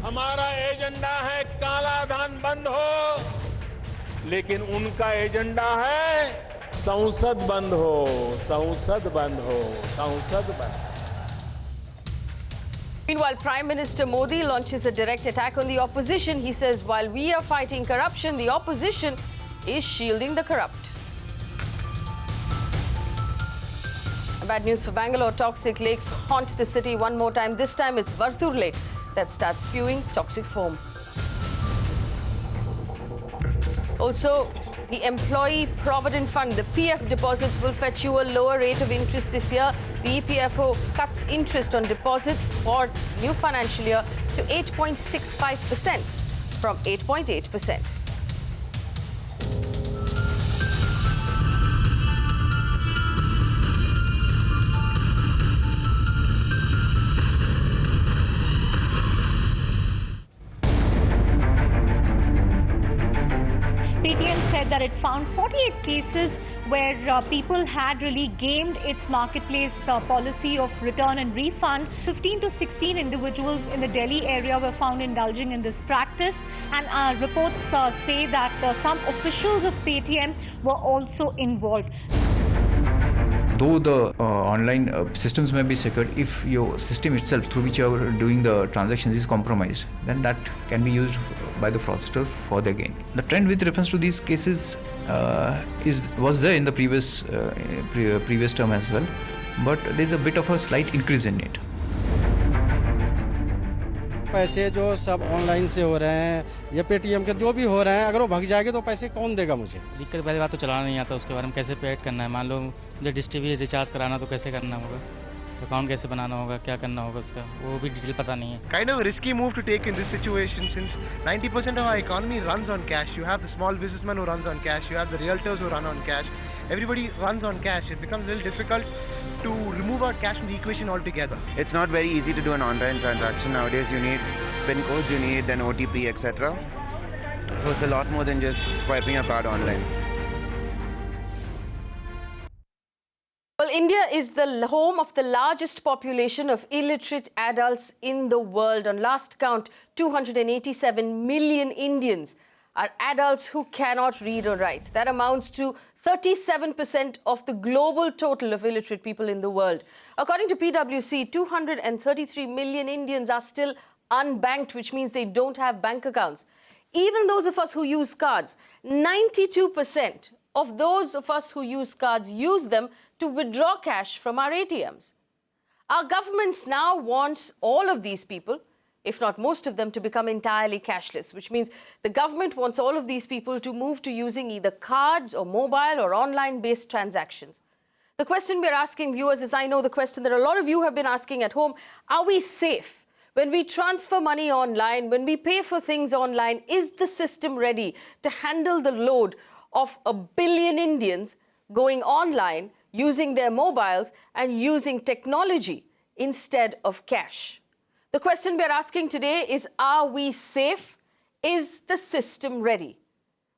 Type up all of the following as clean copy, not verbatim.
हमारा एजेंडा है काला धन बंद हो, लेकिन उनका एजेंडा है संसद बंद हो, संसद बंद हो, संसद बंद। Meanwhile, Prime Minister Modi launches a direct attack on the opposition. He says, while we are fighting corruption, the opposition is shielding the corrupt. Bad news for Bangalore. Toxic lakes haunt the city one more time. This time it's Vartur Lake that starts spewing toxic foam. Also, the Employee Provident Fund, the PF deposits will fetch you a lower rate of interest this year. The EPFO cuts interest on deposits for new financial year to 8.65% from 8.8%. Said that it found 48 cases where people had really gamed its marketplace policy of return and refund. 15 to 16 individuals in the Delhi area were found indulging in this practice, and reports say that some officials of Paytm were also involved. Though the online systems may be secured, if your system itself through which you are doing the transactions is compromised, then that can be used by the fraudster for their gain. The trend with reference to these cases was there in the previous term as well, but there is a bit of a slight increase in it. पैसे जो सब online से हो रहे हैं या Paytm के जो भी हो रहे हैं, अगर वो भाग जाएंगे तो पैसे कौन देगा मुझे? दिक्कत पहली बात तो चलाना नहीं आता, उसके बारे में कैसे पेड करना है। मान लो मुझे डिश टीवी रिचार्ज कराना तो कैसे करना होगा, अकाउंट कैसे बनाना होगा, क्या करना होगा उसका, वो भी डिटेल पता नहीं है। Kind of a risky move to take in this situation since 90% of our economy runs on cash. You have the small businessman who runs on cash, you have the realtors who run on cash. Everybody runs on cash. It becomes a little difficult to remove our cash from the equation altogether. It's not very easy to do an online transaction nowadays. You need PIN codes, you need an OTP, etc. So it's a lot more than just swiping a card online. Well, India is the home of the largest population of illiterate adults in the world. On last count, 287 million Indians are adults who cannot read or write. That amounts to 37% of the global total of illiterate people in the world. According to PwC, 233 million Indians are still unbanked, which means they don't have bank accounts. Even those of us who use cards, 92% of those of us who use cards use them to withdraw cash from our ATMs. Our governments now wants all of these people, if not most of them, to become entirely cashless, which means the government wants all of these people to move to using either cards or mobile or online-based transactions. The question we're asking viewers is, I know the question that a lot of you have been asking at home, are we safe? When we transfer money online, when we pay for things online, is the system ready to handle the load of 1 billion Indians going online, using their mobiles and using technology instead of cash? The question we're asking today is, are we safe? Is the system ready?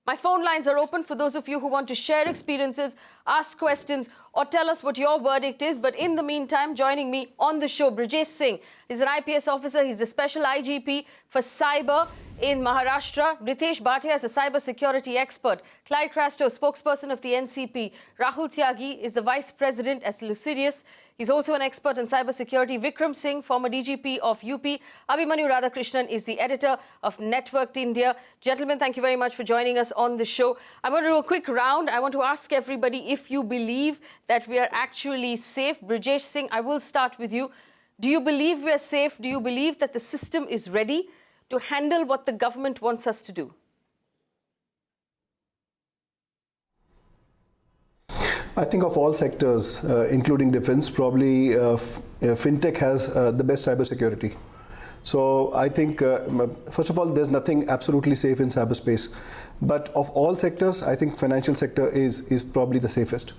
My phone lines are open for those of you who want to share experiences, ask questions, or tell us what your verdict is. But in the meantime, joining me on the show, Brijesh Singh is an IPS officer. He's the special IGP for cyber in Maharashtra. Ritesh, Bhatia is a cyber security expert. Clyde Crasto, spokesperson of the NCP. Rahul Tyagi is the vice president as Lucideus. He's also an expert in cyber security. Vikram Singh, former DGP of UP. Abhimanyu Radhakrishnan is the editor of Networked India. Gentlemen, thank you very much for joining us on the show. I'm going to do a quick round. I want to ask everybody if you believe that we are actually safe. Brijesh Singh, I will start with you. Do you believe we are safe? Do you believe that the system is ready to handle what the government wants us to do? I think of all sectors, including defense, probably fintech has the best cybersecurity. So I think, first of all, there's nothing absolutely safe in cyberspace. But of all sectors, I think financial sector is probably the safest.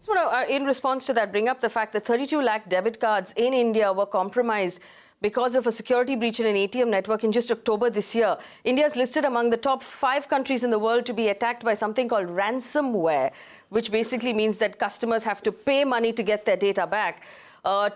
So, in response to that, bring up the fact that 32 lakh debit cards in India were compromised because of a security breach in an ATM network in just October this year. India is listed among the top 5 countries in the world to be attacked by something called ransomware, which basically means that customers have to pay money to get their data back.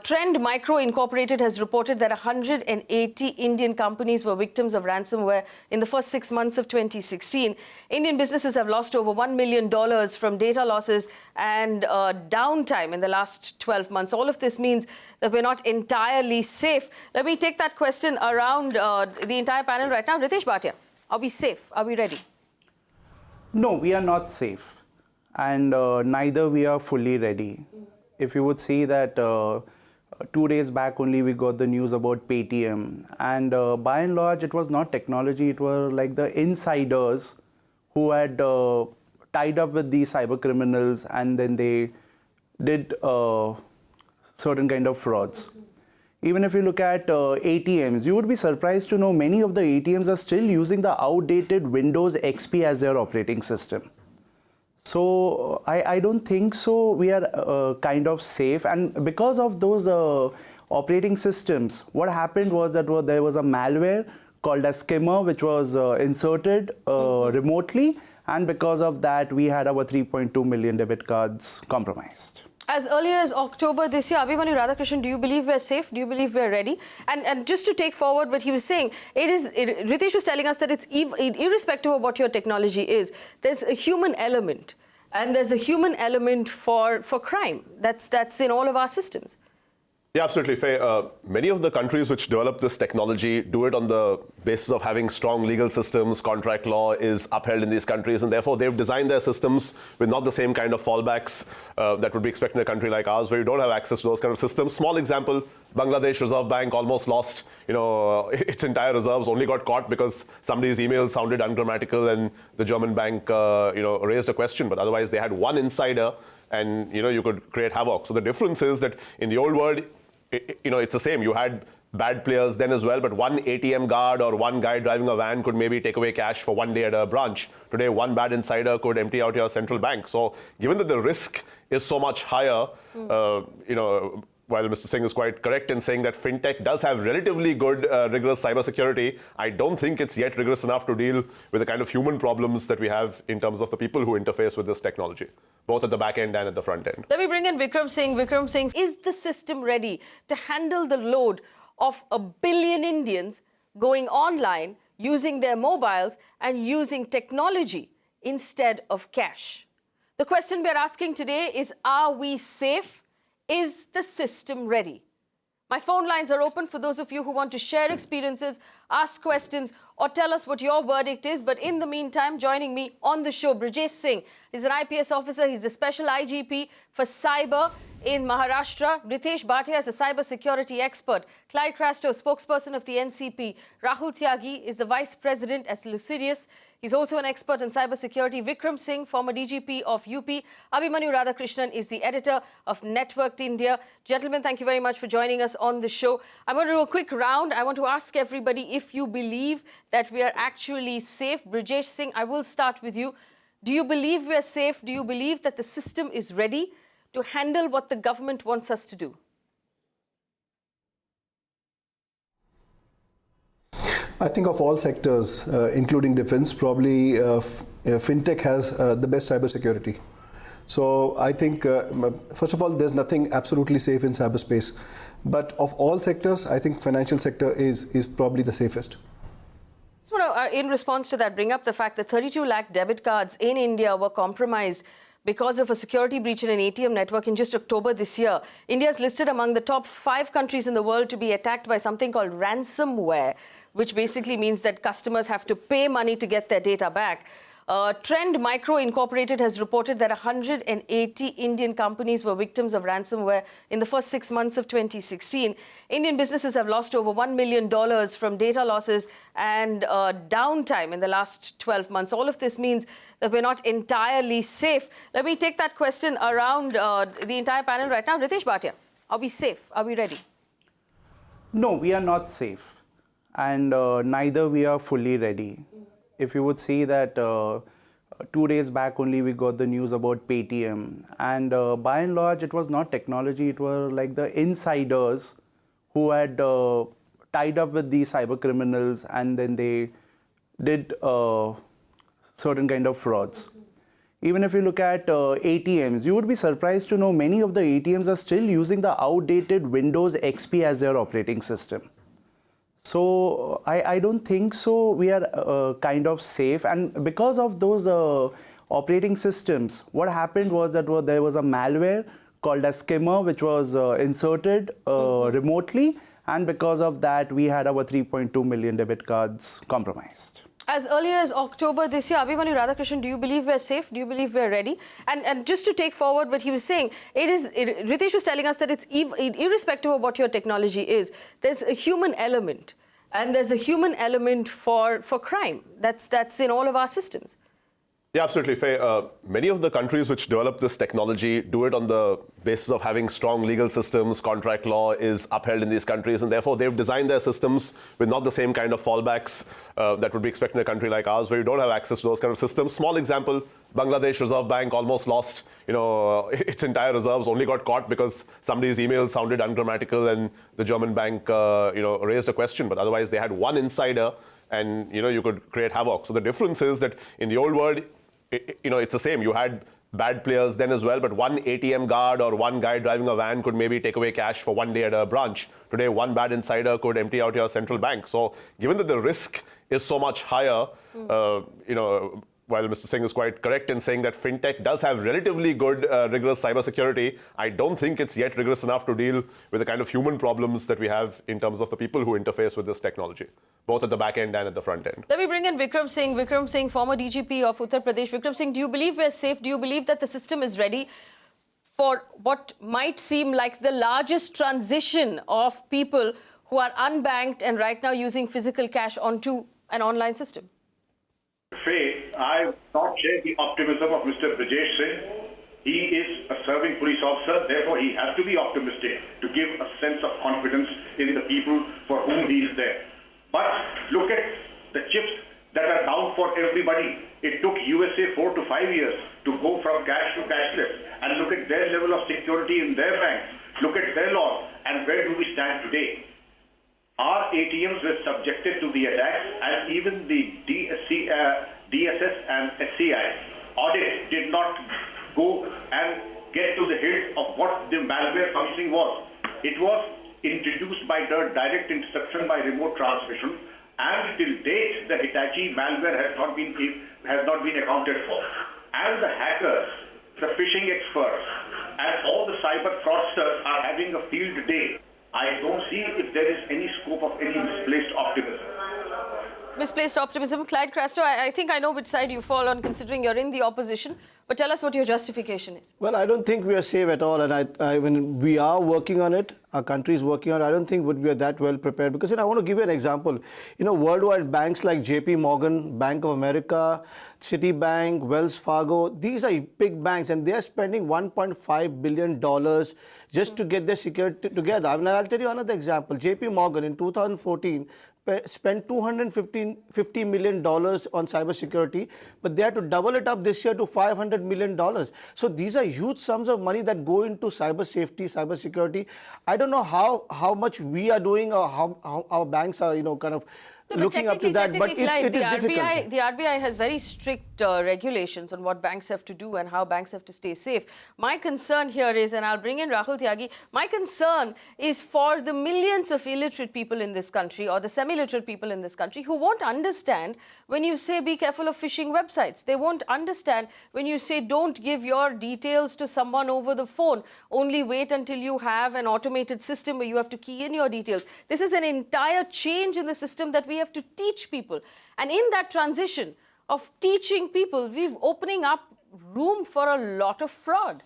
Trend Micro Incorporated has reported that 180 Indian companies were victims of ransomware in the first 6 months of 2016. Indian businesses have lost over $1 million from data losses and downtime in the last 12 months. All of this means that we're not entirely safe. Let me take that question around the entire panel right now. Ritesh, Bhatia, are we safe? Are we ready? No, we are not safe, and neither we are fully ready. If you would see that 2 days back only we got the news about Paytm, and by and large it was not technology, it were like the insiders who had tied up with these cyber criminals, and then they did certain kind of frauds. Even if you look at ATMs, you would be surprised to know many of the ATMs are still using the outdated Windows XP as their operating system. So I don't think so we are kind of safe, and because of those operating systems, what happened was that there was a malware called as skimmer which was inserted remotely, and because of that we had our 3.2 million debit cards compromised. As early as October this year, Abhimanyu Radhakrishnan, do you believe we're safe? Do you believe we're ready? And just to take forward what he was saying, Ritesh was telling us that it's irrespective of what your technology is, there's a human element. And there's a human element for crime. That's in all of our systems. Yeah, absolutely, Faye. Many of the countries which develop this technology do it on the basis of having strong legal systems. Contract law is upheld in these countries, and therefore they've designed their systems with not the same kind of fallbacks that would be expected in a country like ours, where you don't have access to those kind of systems. Small example: Bangladesh Reserve Bank almost lost, its entire reserves. Only got caught because somebody's email sounded ungrammatical, and the German bank, raised a question. But otherwise, they had one insider, and you could create havoc. So the difference is that in the old world, it's the same. You had bad players then as well, but one ATM guard or one guy driving a van could maybe take away cash for one day at a branch. Today, one bad insider could empty out your central bank. So given that the risk is so much higher, while Mr. Singh is quite correct in saying that fintech does have relatively good, rigorous cybersecurity, I don't think it's yet rigorous enough to deal with the kind of human problems that we have in terms of the people who interface with this technology, both at the back end and at the front end. Let me bring in Vikram Singh. Vikram Singh, is the system ready to handle the load of 1 billion Indians going online, using their mobiles and using technology instead of cash? The question we're asking today is, are we safe? Is the system ready? My phone lines are open for those of you who want to share experiences, ask questions, or tell us what your verdict is. But in the meantime, joining me on the show, Brijesh Singh. He's an IPS officer. He's the special IGP for cyber in Maharashtra. Ritesh Bhatia is a cyber security expert. Clyde Crasto, spokesperson of the NCP. Rahul Tyagi is the vice president as Lucideus. He's also an expert in cybersecurity. Vikram Singh, former DGP of UP. Abhimanyu Radhakrishnan is the editor of Networked India. Gentlemen, thank you very much for joining us on the show. I'm going to do a quick round. I want to ask everybody if you believe that we are actually safe. Brijesh Singh, I will start with you. Do you believe we are safe? Do you believe that the system is ready to handle what the government wants us to do? I think of all sectors, including defense, probably fintech has the best cybersecurity. So I think, first of all, there's nothing absolutely safe in cyberspace. But of all sectors, I think financial sector is probably the safest. So, in response to that, bring up the fact that 32 lakh debit cards in India were compromised because of a security breach in an ATM network in just October this year. India is listed among the top 5 countries in the world to be attacked by something called ransomware, which basically means that customers have to pay money to get their data back. Trend Micro Incorporated has reported that 180 Indian companies were victims of ransomware in the first 6 months of 2016. Indian businesses have lost over $1 million from data losses and downtime in the last 12 months. All of this means that we're not entirely safe. Let me take that question around the entire panel right now. Ritesh Bhatia, are we safe? Are we ready? No, we are not safe, and neither we are fully ready. If you would see that 2 days back only we got the news about Paytm, and by and large it was not technology, it were like the insiders who had tied up with these cyber criminals, and then they did certain kind of frauds. Even if you look at ATMs, you would be surprised to know many of the ATMs are still using the outdated Windows XP as their operating system. So I don't think so we are kind of safe. And because of those operating systems, what happened was that there was a malware called as skimmer, which was inserted remotely. And because of that, we had our 3.2 million debit cards compromised. As early as October this year, Abhimanyu Radhakrishnan, do you believe we're safe? Do you believe we're ready? And just to take forward what he was saying, Ritesh was telling us that it's irrespective of what your technology is, there's a human element. And there's a human element for crime. That's in all of our systems. Yeah, absolutely, Faye. Many of the countries which develop this technology do it on the basis of having strong legal systems. Contract law is upheld in these countries, and therefore they've designed their systems with not the same kind of fallbacks that would be expected in a country like ours, where you don't have access to those kind of systems. Small example: Bangladesh Reserve Bank almost lost, its entire reserves. Only got caught because somebody's email sounded ungrammatical, and the German bank, raised a question. But otherwise, they had one insider, and you could create havoc. So the difference is that in the old world, it's the same. You had bad players then as well, but one ATM guard or one guy driving a van could maybe take away cash for one day at a branch. Today, one bad insider could empty out your central bank. So given that the risk is so much higher, while Mr. Singh is quite correct in saying that fintech does have relatively good, rigorous cybersecurity, I don't think it's yet rigorous enough to deal with the kind of human problems that we have in terms of the people who interface with this technology, both at the back end and at the front end. Let me bring in Vikram Singh. Vikram Singh, former DGP of Uttar Pradesh. Vikram Singh, do you believe we're safe? Do you believe that the system is ready for what might seem like the largest transition of people who are unbanked and right now using physical cash onto an online system? Faye, I will not share the optimism of Mr. Brijesh Singh. He is a serving police officer, therefore he has to be optimistic to give a sense of confidence in the people for whom he is there. But look at the chips that are down for everybody. It took USA 4 to 5 years to go from cash to cashless. And look at their level of security in their banks. Look at their laws. And where do we stand today? Our ATMs were subjected to the attacks, and even the DSS and SCI audit did not go and get to the hilt of what the malware functioning was. It was introduced by direct instruction by remote transmission, and till date the Hitachi malware has not been accounted for. And the hackers, the phishing experts, and all the cyber fraudsters are having a field day. I don't see if there is any scope of any misplaced optimism. Misplaced optimism. Clyde Crasto, I think I know which side you fall on, considering you're in the opposition. But tell us what your justification is. Well, I don't think we are safe at all. And when we are working on it, our country is working on it, I don't think we are that well prepared. Because, I want to give you an example. Worldwide banks like JP Morgan, Bank of America, Citibank, Wells Fargo, these are big banks, and they are spending $1.5 billion just to get their security together. I'll tell you another example. JP Morgan in 2014 spent $250 million on cybersecurity, but they had to double it up this year to $500 million. So these are huge sums of money that go into cyber safety, cybersecurity. I don't know how much we are doing or how our banks are, kind of looking up to that, but it is difficult. The RBI has very strict regulations on what banks have to do and how banks have to stay safe. My concern here is, and I'll bring in Rahul Tyagi, my concern is for the millions of illiterate people in this country or the semi-literate people in this country who won't understand when you say be careful of phishing websites. They won't understand when you say don't give your details to someone over the phone. Only wait until you have an automated system where you have to key in your details. This is an entire change in the system that we have to teach people. And in that transition of teaching people, we're opening up room for a lot of fraud.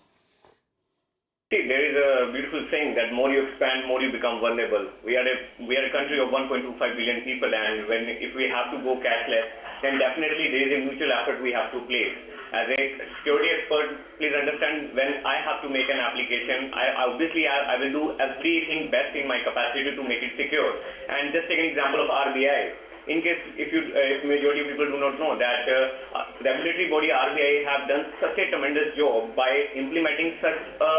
See, there is a beautiful saying that more you expand, more you become vulnerable. We are a country of 1.25 billion people, and if we have to go cashless, then definitely there is a mutual effort we have to place. As a security expert, please understand, when I have to make an application, I will do everything best in my capacity to make it secure. And just take an example of RBI. In case if majority of people do not know that regulatory body RBI have done such a tremendous job by implementing such a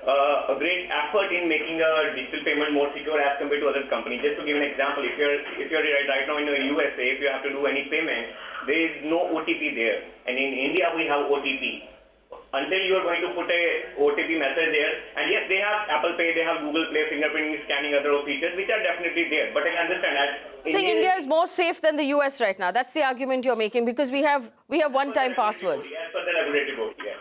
a great effort in making a digital payment more secure as compared to other companies. Just to give an example, if you're right now in the USA, if you have to do any payment, there is no OTP there, and in India we have OTP. Until you are going to put a OTP message there, and yes, they have Apple Pay, they have Google Play, fingerprinting, scanning, other features, which are definitely there. But I understand that saying India is more safe than the US right now. That's the argument you're making, because we have one-time passwords. Yes, but the regulatory body, yes.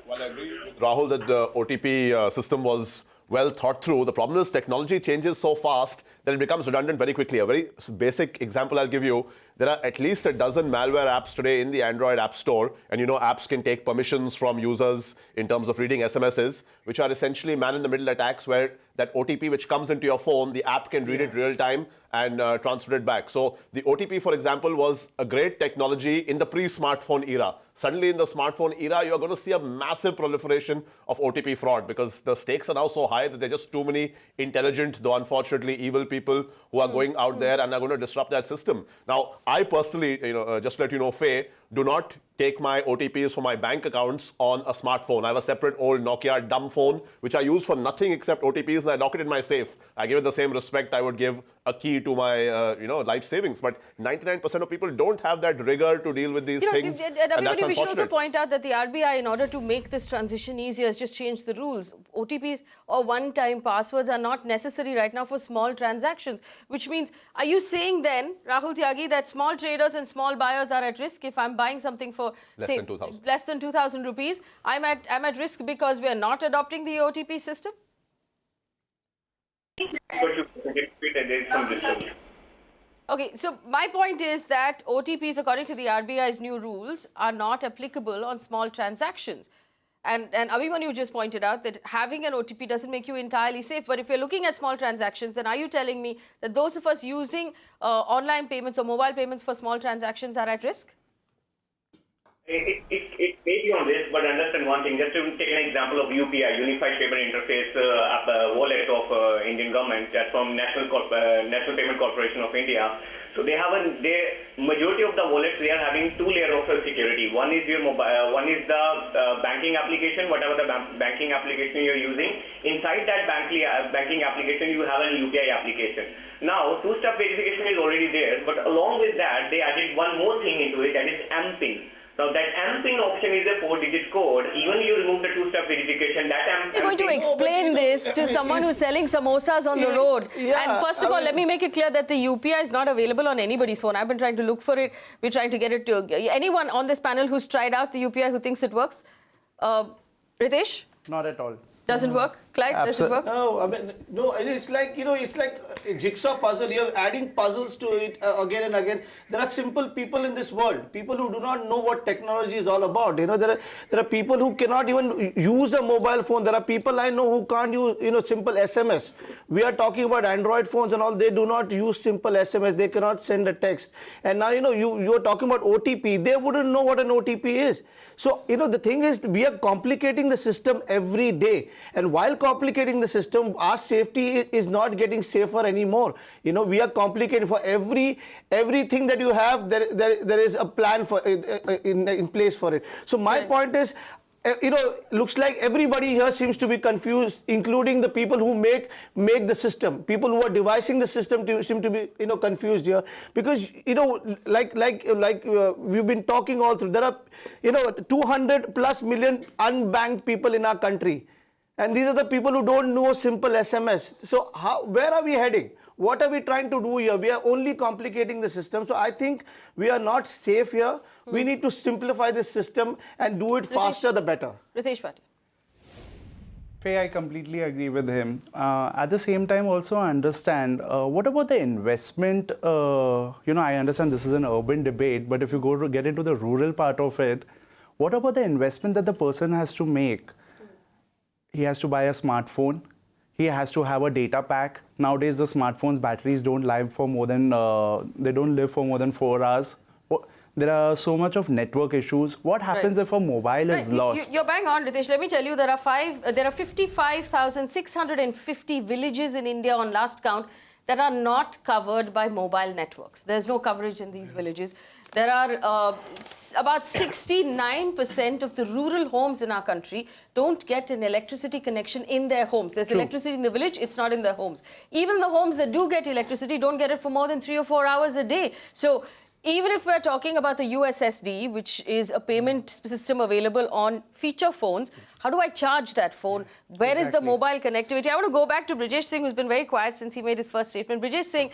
Well, I agree with Rahul that the OTP system was well thought through. The problem is technology changes so fast that it becomes redundant very quickly. A very basic example I'll give you. There are at least a dozen malware apps today in the Android App Store. And you know, apps can take permissions from users in terms of reading SMSs, which are essentially man-in-the-middle attacks where that OTP which comes into your phone, the app can read it real time and transfer it back. So the OTP, for example, was a great technology in the pre-smartphone era. Suddenly in the smartphone era, you're going to see a massive proliferation of OTP fraud because the stakes are now so high that there are just too many intelligent, though unfortunately evil people who are going out there and are going to disrupt that system. Now, I personally, just to let you know, Faye, do not take my OTPs for my bank accounts on a smartphone. I have a separate old Nokia dumb phone, which I use for nothing except OTPs, and I lock it in my safe. I give it the same respect I would give a key to my, life savings. But 99% of people don't have that rigor to deal with these things, and that's unfortunate. We should also point out that the RBI, in order to make this transition easier, has just changed the rules. OTPs or one-time passwords are not necessary right now for small transactions, which means, are you saying then, Rahul Tyagi, that small traders and small buyers are at risk if I'm buying something for less than 2,000 rupees? I'm at risk because we are not adopting the OTP system? Okay, so my point is that OTPs, according to the RBI's new rules, are not applicable on small transactions. And Abhimanyu just pointed out that having an OTP doesn't make you entirely safe. But if you're looking at small transactions, then are you telling me that those of us using online payments or mobile payments for small transactions are at risk? It may be on this, but understand one thing. Just to take an example of UPI, Unified Payment Interface wallet of Indian government, that's from National Payment Corporation of India. So they have majority of the wallets, they are having two layers of security. One is your mobile, one is the banking application, whatever the banking application you're using. Inside that banking application, you have an UPI application. Now, two-step verification is already there, but along with that, they added one more thing into it, that is MPIN. Now that MPIN option is a 4-digit code. Even you remove the two-step verification, that MPIN... You're going to explain this to someone who's selling samosas on the road. And first of all, let me make it clear that the UPI is not available on anybody's phone. I've been trying to look for it. We're trying to get it to... Anyone on this panel who's tried out the UPI who thinks it works? Ritesh? Not at all. Doesn't work? Clyde, does it work? No, I mean, no, it's like, it's like a jigsaw puzzle. You're adding puzzles to it again and again. There are simple people in this world, people who do not know what technology is all about. There are people who cannot even use a mobile phone. There are people I know who can't use, simple SMS. We are talking about Android phones and all. They do not use simple SMS. They cannot send a text. And now, you're talking about OTP. They wouldn't know what an OTP is. So, the thing is, we are complicating the system every day. And while complicating the system, our safety is not getting safer anymore. We are complicating for everything that you have. There is a plan for in place for it. So my point is, looks like everybody here seems to be confused, including the people who make the system. People who are devising the system seem to be confused here, because like we've been talking all through. There are 200+ million unbanked people in our country. And these are the people who don't know simple SMS. So where are we heading? What are we trying to do here? We are only complicating the system. So I think we are not safe here. We need to simplify this system and do it faster, the better. Ritesh Bhatia. Faye, I completely agree with him. At the same time, also understand, what about the investment? I understand this is an urban debate, but if you get into the rural part of it, what about the investment that the person has to make? He has to buy a smartphone. He has to have a data pack. Nowadays, the smartphone's batteries don't live for more than 4 hours. There are so much of network issues. What happens if a mobile is lost? You're bang on, Ritesh. Let me tell you, there are 55,650 villages in India on last count that are not covered by mobile networks. There's no coverage in these villages. There are about 69% of the rural homes in our country don't get an electricity connection in their homes. There's electricity in the village, it's not in their homes. Even the homes that do get electricity don't get it for more than 3 or 4 hours a day. So even if we're talking about the USSD, which is a payment system available on feature phones, how do I charge that phone? Where is the mobile connectivity? I want to go back to Brijesh Singh, who's been very quiet since he made his first statement. Brijesh Singh,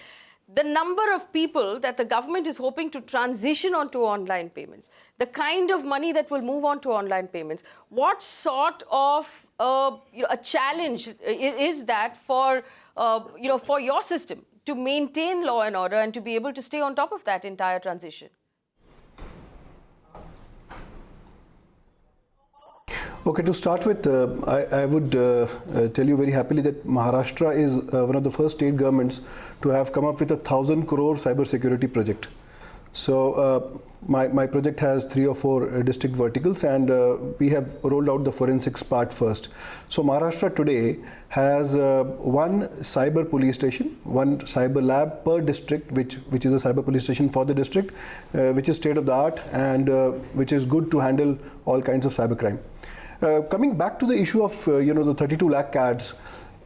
the number of people that the government is hoping to transition onto online payments, the kind of money that will move on to online payments, what sort of a challenge is that for, for your system to maintain law and order and to be able to stay on top of that entire transition? Okay, to start with, I would tell you very happily that Maharashtra is one of the first state governments to have come up with a 1,000 crore cyber security project. So my project has 3 or 4 district verticals, and we have rolled out the forensics part first. So Maharashtra today has one cyber police station, one cyber lab per district, which is a cyber police station for the district, which is state of the art and which is good to handle all kinds of cybercrime. Coming back to the issue of the 32 lakh cards,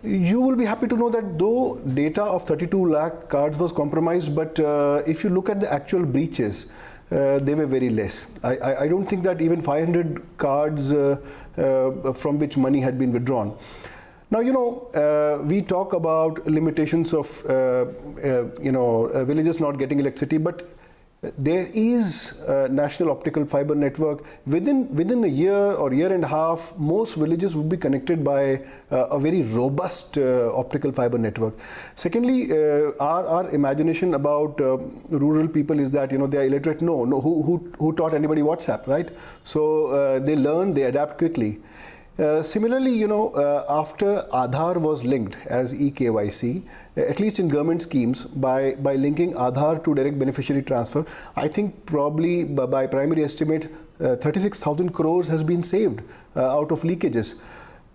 you will be happy to know that though data of 32 lakh cards was compromised, but if you look at the actual breaches, they were very less. I don't think that even 500 cards from which money had been withdrawn. Now, we talk about limitations of villages not getting electricity, but there is a national optical fiber network. Within a year or year and a half, most villages would be connected by a very robust optical fiber network. Secondly, our imagination about rural people is that they are illiterate. No, who taught anybody WhatsApp, right? So they learn, they adapt quickly. Similarly, after Aadhaar was linked as eKYC, at least in government schemes, by linking Aadhaar to direct beneficiary transfer, I think probably by primary estimate, 36,000 crores has been saved out of leakages.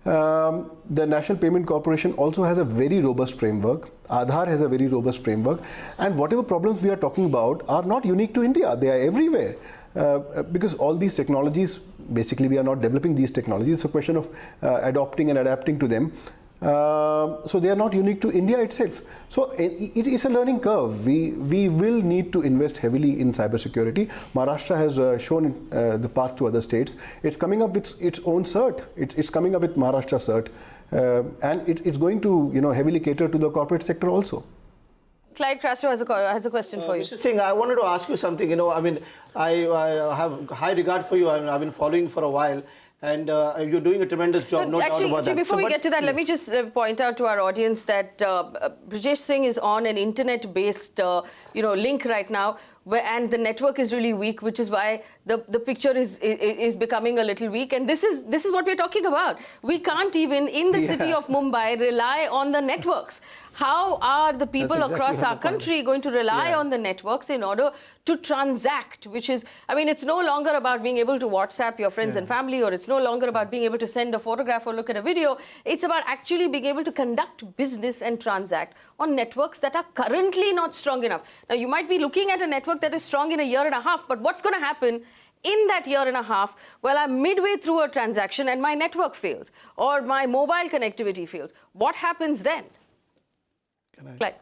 The National Payment Corporation also has a very robust framework. Aadhaar has a very robust framework. And whatever problems we are talking about are not unique to India. They are everywhere. Because all these technologies, basically we are not developing these technologies. It's a question of adopting and adapting to them. So they are not unique to India itself. So it is a learning curve. We will need to invest heavily in cybersecurity. Maharashtra has shown the path to other states. It's coming up with its own cert. It's coming up with Maharashtra cert, and it's going to heavily cater to the corporate sector also. Clyde Crasto has a question for you. Mr. Singh, I wanted to ask you something. I have high regard for you. I've been following for a while. And you're doing a tremendous job, no doubt about that. Before we get to that, let me just point out to our audience that Brijesh Singh is on an internet-based link right now, and the network is really weak, which is why the picture is becoming a little weak. And this is what we're talking about. We can't even, in the city of Mumbai, rely on the networks. How are the people across our country going to rely on the networks in order to transact, which is, it's no longer about being able to WhatsApp your friends and family, or it's no longer about being able to send a photograph or look at a video. It's about actually being able to conduct business and transact on networks that are currently not strong enough. Now, you might be looking at a network that is strong in a year and a half, but what's going to happen in that year and a half? Well, I'm midway through a transaction and my network fails, or my mobile connectivity fails. What happens then? Clyde,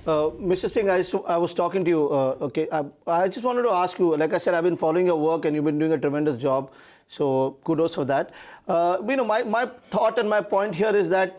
Mr. Singh, I was talking to you. I just wanted to ask you, like I said, I've been following your work and you've been doing a tremendous job. So kudos for that. My thought and my point here is that,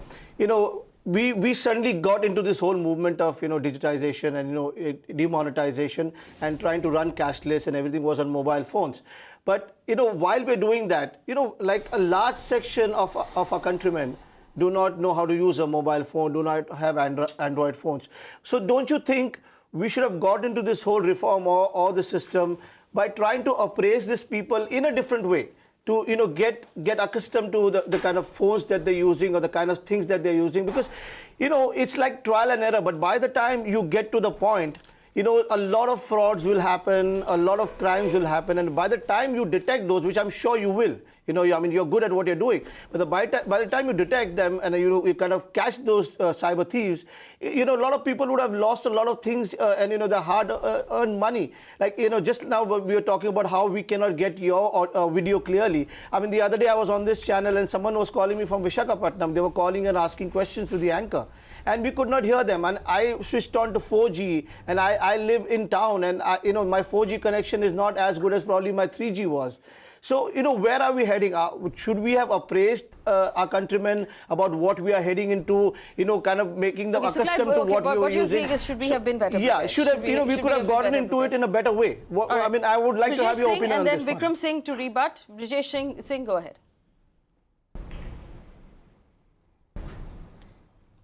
we suddenly got into this whole movement of, digitization and, demonetization and trying to run cashless, and everything was on mobile phones. But, while we're doing that, like a large section of our countrymen do not know how to use a mobile phone, do not have Android phones. So don't you think we should have got into this whole reform or the system by trying to appraise these people in a different way, to get accustomed to the kind of phones that they're using or the kind of things that they're using? Because it's like trial and error, but by the time you get to the point, you know, a lot of frauds will happen, a lot of crimes will happen, and by the time you detect those, which I'm sure you will, you know, I mean, you're good at what you're doing, but by the time you detect them and you kind of catch those cyber thieves, you know, a lot of people would have lost a lot of things and, you know, the hard-earned money. Like, you know, just now we were talking about how we cannot get your video clearly. I mean, the other day I was on this channel and someone was calling me from Visakhapatnam. They were calling and asking questions to the anchor, and we could not hear them. And I switched on to 4G, and I live in town, and you know, my 4G connection is not as good as probably my 3G was. So, you know, where are we heading? Should we have appraised our countrymen about what we are heading into, you know, kind of making them accustomed to what we were what you're using? saying is, should we have been better Yeah, prepared? should have, you know, we could have gotten into it in a better way. I mean, I would like to have your opinion on this. And then Vikram Singh to rebut. Brijesh Singh, go ahead.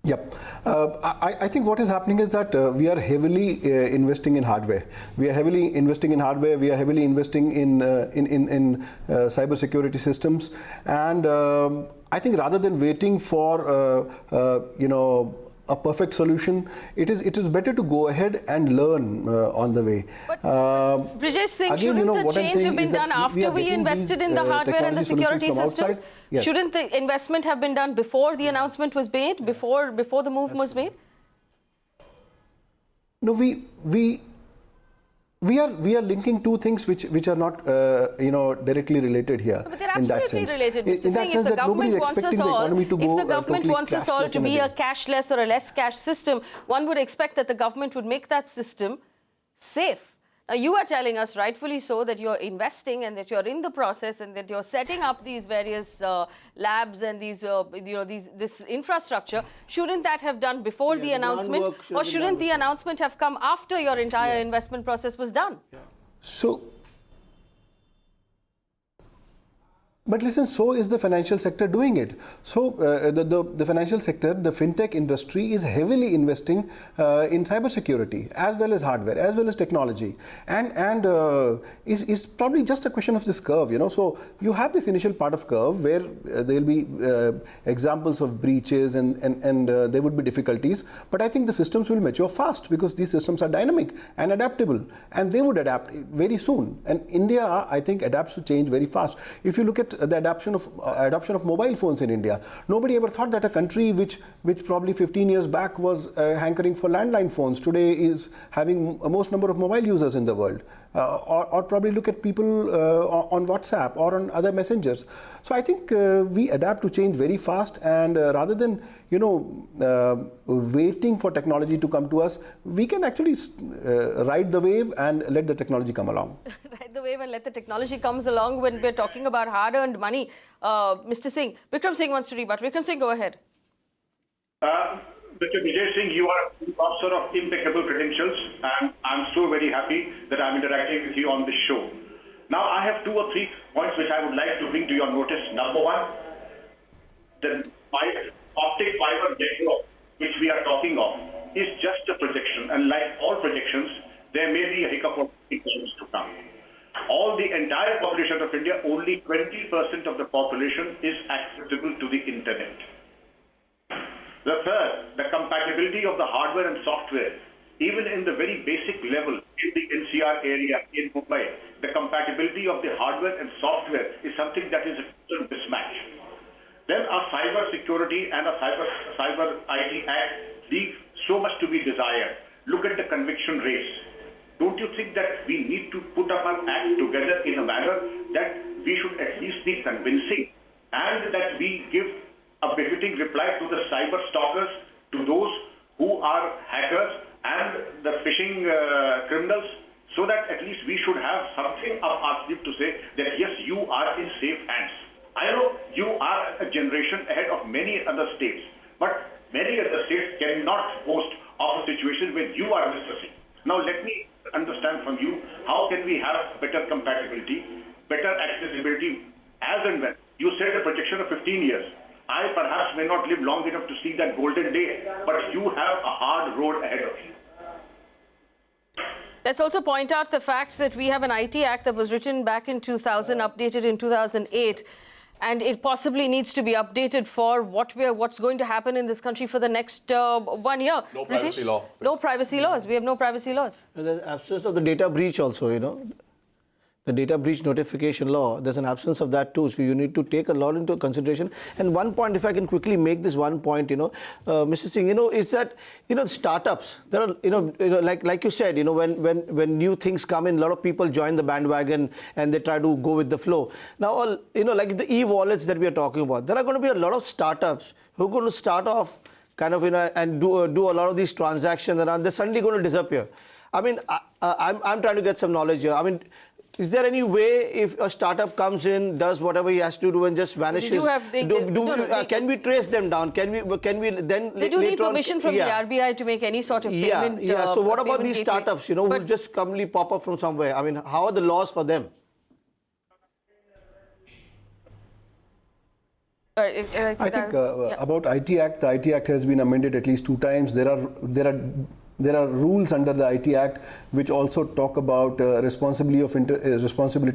Yep. I think what is happening is that we are heavily investing in hardware. We are heavily investing in hardware. We are heavily investing in cyber security systems. And I think rather than waiting for, you know, a perfect solution, it is better to go ahead and learn on the way. But Brijesh Singh, again, shouldn't you know, the change have been done after we invested in the hardware and the security systems? Yes. Shouldn't the investment have been done before the announcement was made, before the move was made? No, we are linking two things which are not you know, directly related here. But they're in that absolutely sense. related, Mr. In that Singh. sense, that nobody is expecting the economy to go if the government totally wants us all cashless to in be day. a cashless or a less cash system, one would expect that the government would make that system safe. Now, you are telling us, rightfully so, that you're investing and that you're in the process and that you're setting up these various labs and these, you know, this infrastructure. Shouldn't that have done before the announcement, or shouldn't the announcement have come after your entire investment process was done? So, but listen, so is the financial sector doing it. So the financial sector, the fintech industry is heavily investing in cybersecurity as well as hardware, as well as technology, and is probably just a question of this curve, you know. So you have this initial part of curve where there will be examples of breaches and there would be difficulties, but I think the systems will mature fast because these systems are dynamic and adaptable, and they would adapt very soon. And India, I think, adapts to change very fast. If you look at the adoption of mobile phones in India, nobody ever thought that a country which probably 15 years back was hankering for landline phones today is having most number of mobile users in the world. Or probably look at people on WhatsApp or on other messengers. So I think we adapt to change very fast, and rather than, you know, waiting for technology to come to us, we can actually ride the wave and let the technology come along. Ride the wave and let the technology comes along when we're talking about hard-earned money. Mr. Singh, Vikram Singh wants to rebut. Vikram Singh, go ahead. Mr. Brijesh Singh, you are an officer of impeccable credentials, and I'm so very happy that I'm interacting with you on this show. Now, I have 2 or 3 points which I would like to bring to your notice. Number one, the optic fiber network which we are talking of is just a projection, and like all projections, there may be a hiccup of things to come. All the entire population of India, only 20% of the population is accessible to the internet. The third, the compatibility of the hardware and software, even in the very basic level in the NCR area in Mumbai, the compatibility of the hardware and software is something that is a total mismatch. Then our cyber security and a cyber IT Act leave so much to be desired. Look at the conviction rates. Don't you think that we need to put up our act together in a manner that we should at least be convincing, and that we give a befitting reply to the cyber stalkers, to those who are hackers and the phishing criminals, so that at least we should have something up our sleeve to say that yes, you are in safe hands. I know you are a generation ahead of many other states, but many other states cannot boast of a situation where you are Mr. Singh. Now let me understand from you, how can we have better compatibility, better accessibility as and when? You said a projection of 15 years. I perhaps may not live long enough to see that golden day, but you have a hard road ahead of you. Let's also point out the fact that we have an IT Act that was written back in 2000, updated in 2008. and it possibly needs to be updated for what's going to happen in this country for the next 1 year. No privacy law. No privacy laws. We have no privacy laws. There's absence of the data breach also, you know. The data breach notification law, there's an absence of that too. So you need to take a lot into consideration. And one point, if I can quickly make this one point, you know, Mr. Singh, you know, is that, you know, startups, there are, you know like you said, you know, when new things come in, a lot of people join the bandwagon and they try to go with the flow. Now, you know, like the e-wallets that we are talking about, there are going to be a lot of startups who are going to start off kind of, you know, and do a lot of these transactions, and they're suddenly going to disappear. I mean, I'm trying to get some knowledge here. I mean, is there any way if a startup comes in, does whatever he has to do and just vanishes? Can we trace them down? Can we then? They do need permission from the RBI to make any sort of payment. Yeah. So what about these startups? You know, who just suddenly pop up from somewhere? I mean, how are the laws for them? I think about IT Act. The IT Act has been amended at least 2 times. There are rules under the IT Act which also talk about responsibility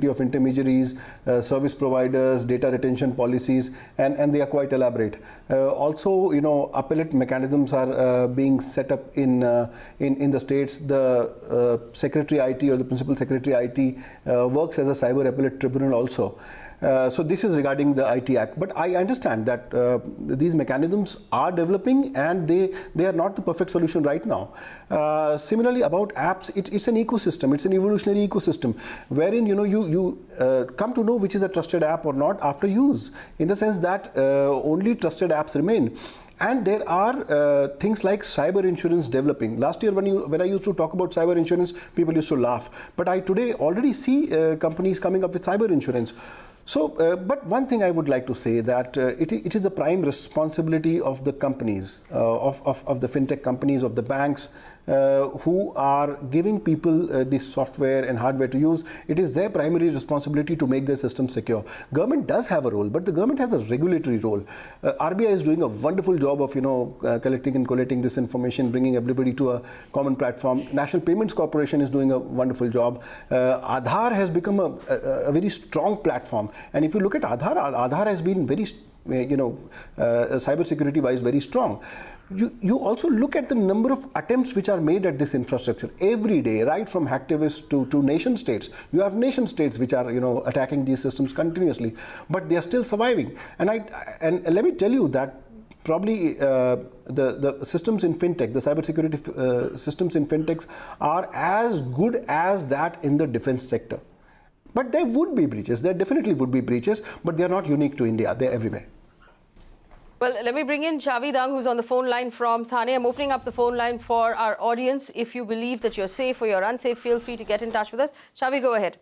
of intermediaries, service providers, data retention policies, and they are quite elaborate. Also, you know, appellate mechanisms are being set up in the states. The Secretary IT or the Principal Secretary IT works as a cyber appellate tribunal also. So this is regarding the IT Act, but I understand that these mechanisms are developing and they are not the perfect solution right now. Similarly, about apps, it's an ecosystem, it's an evolutionary ecosystem wherein, you know, you come to know which is a trusted app or not after use, in the sense that only trusted apps remain. And there are things like cyber insurance developing. Last year when I used to talk about cyber insurance, people used to laugh. But I today already see companies coming up with cyber insurance. So, but one thing I would like to say that it is the prime responsibility of the companies, of the fintech companies, of the banks, who are giving people this software and hardware to use. It is their primary responsibility to make their system secure. Government does have a role, but the government has a regulatory role. RBI is doing a wonderful job of, you know, collecting and collating this information, bringing everybody to a common platform. National Payments Corporation is doing a wonderful job. Aadhaar has become a very strong platform. And if you look at Aadhaar has been very, you know, cyber security wise very strong. You also look at the number of attempts which are made at this infrastructure every day, right from hacktivists to nation states. You have nation states which are, you know, attacking these systems continuously, but they are still surviving. And let me tell you that probably the systems in fintech, the cybersecurity systems in fintechs are as good as that in the defense sector. But there would be breaches. There definitely would be breaches, but they are not unique to India. They're everywhere. Well, let me bring in Chavi Dang, who's on the phone line from Thane. I'm opening up the phone line for our audience. If you believe that you're safe or you're unsafe, feel free to get in touch with us. Chavi, go ahead.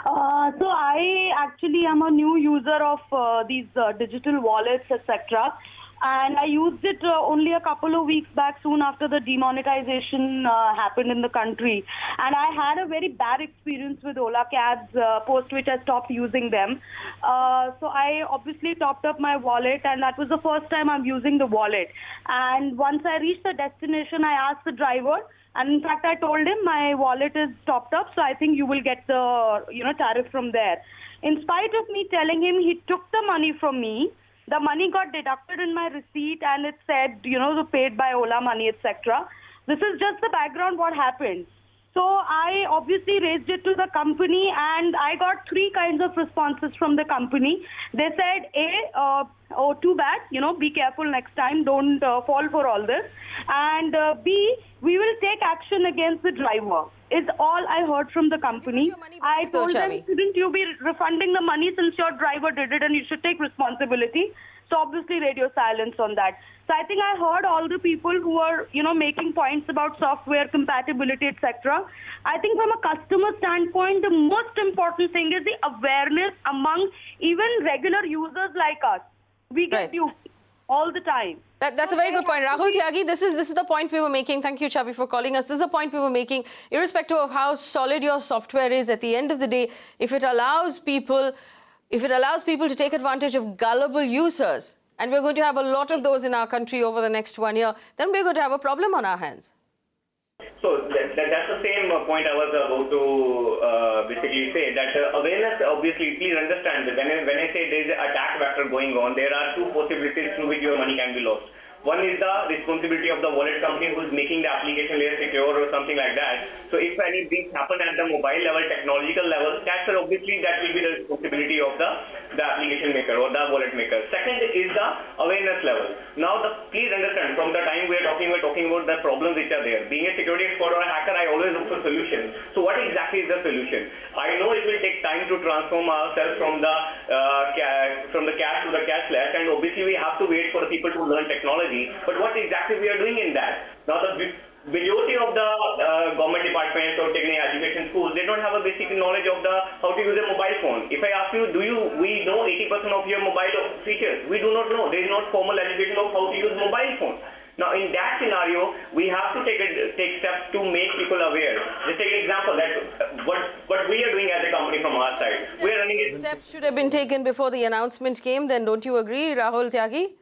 So I actually am a new user of these digital wallets, etc. And I used it only a couple of weeks back, soon after the demonetization happened in the country. And I had a very bad experience with Ola Cabs post which I stopped using them. So I obviously topped up my wallet, and that was the first time I'm using the wallet. And once I reached the destination, I asked the driver, and in fact I told him my wallet is topped up, so I think you will get the tariff from there. In spite of me telling him, he took the money from me. The money got deducted in my receipt and it said, paid by Ola Money, etc. This is just the background what happened. So I obviously raised it to the company, and I got 3 kinds of responses from the company. They said, oh, too bad, be careful next time, don't fall for all this. And B, we will take action against the driver, is all I heard from the company. I told them, shouldn't you be refunding the money since your driver did it and you should take responsibility? So obviously radio silence on that. So I think I heard all the people who are, making points about software compatibility, etc. I think from a customer standpoint, the most important thing is the awareness among even regular users like us. We get you all the time. That's a very good point. Rahul Tyagi, this is the point we were making. Thank you, Chavi, for calling us. This is the point we were making. Irrespective of how solid your software is, at the end of the day, if it allows people to take advantage of gullible users, and we're going to have a lot of those in our country over the next 1 year, then we're going to have a problem on our hands. So that's the same point I was about to basically say, that awareness, obviously, please understand that when I say there is an attack vector going on, there are two possibilities through which your money can be lost. One is the responsibility of the wallet company who is making the application layer secure or something like that. So if any things happen at the mobile level, technological level, that will be the responsibility of the application maker or the wallet maker. Second is the awareness level. Now, please understand, from the time we're talking about the problems which are there. Being a security expert or a hacker, I always look for solutions. So what exactly is the solution? I know it will take time to transform ourselves from the cash to the cashless, and obviously we have to wait for the people to learn technology. But what exactly we are doing in that? Now, the majority of the government departments or technical education schools, they don't have a basic knowledge of how to use a mobile phone. If I ask you, we know 80% of your mobile features? We do not know. There is not formal education of how to use mobile phone. Now, in that scenario, we have to take steps to make people aware. Just take an example that what we are doing as a company from our side. We are running steps should have been taken before the announcement came. Then, don't you agree, Rahul Tyagi?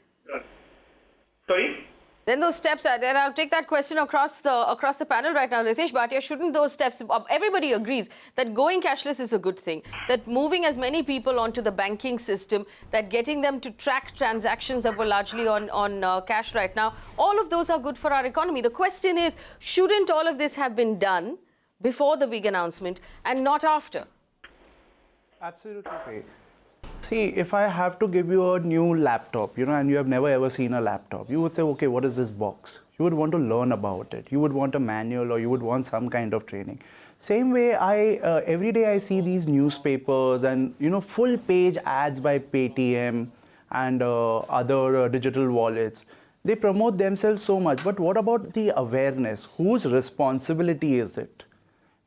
Sorry? Then those steps, and I'll take that question across the panel right now. Ritesh, Bhatia, shouldn't those steps, everybody agrees that going cashless is a good thing, that moving as many people onto the banking system, that getting them to track transactions that were largely on cash right now, all of those are good for our economy. The question is, shouldn't all of this have been done before the big announcement and not after? Absolutely right. See, if I have to give you a new laptop, and you have never ever seen a laptop, you would say, okay, what is this box? You would want to learn about it. You would want a manual, or you would want some kind of training. Same way, every day I see these newspapers and, full page ads by Paytm and other digital wallets. They promote themselves so much. But what about the awareness? Whose responsibility is it?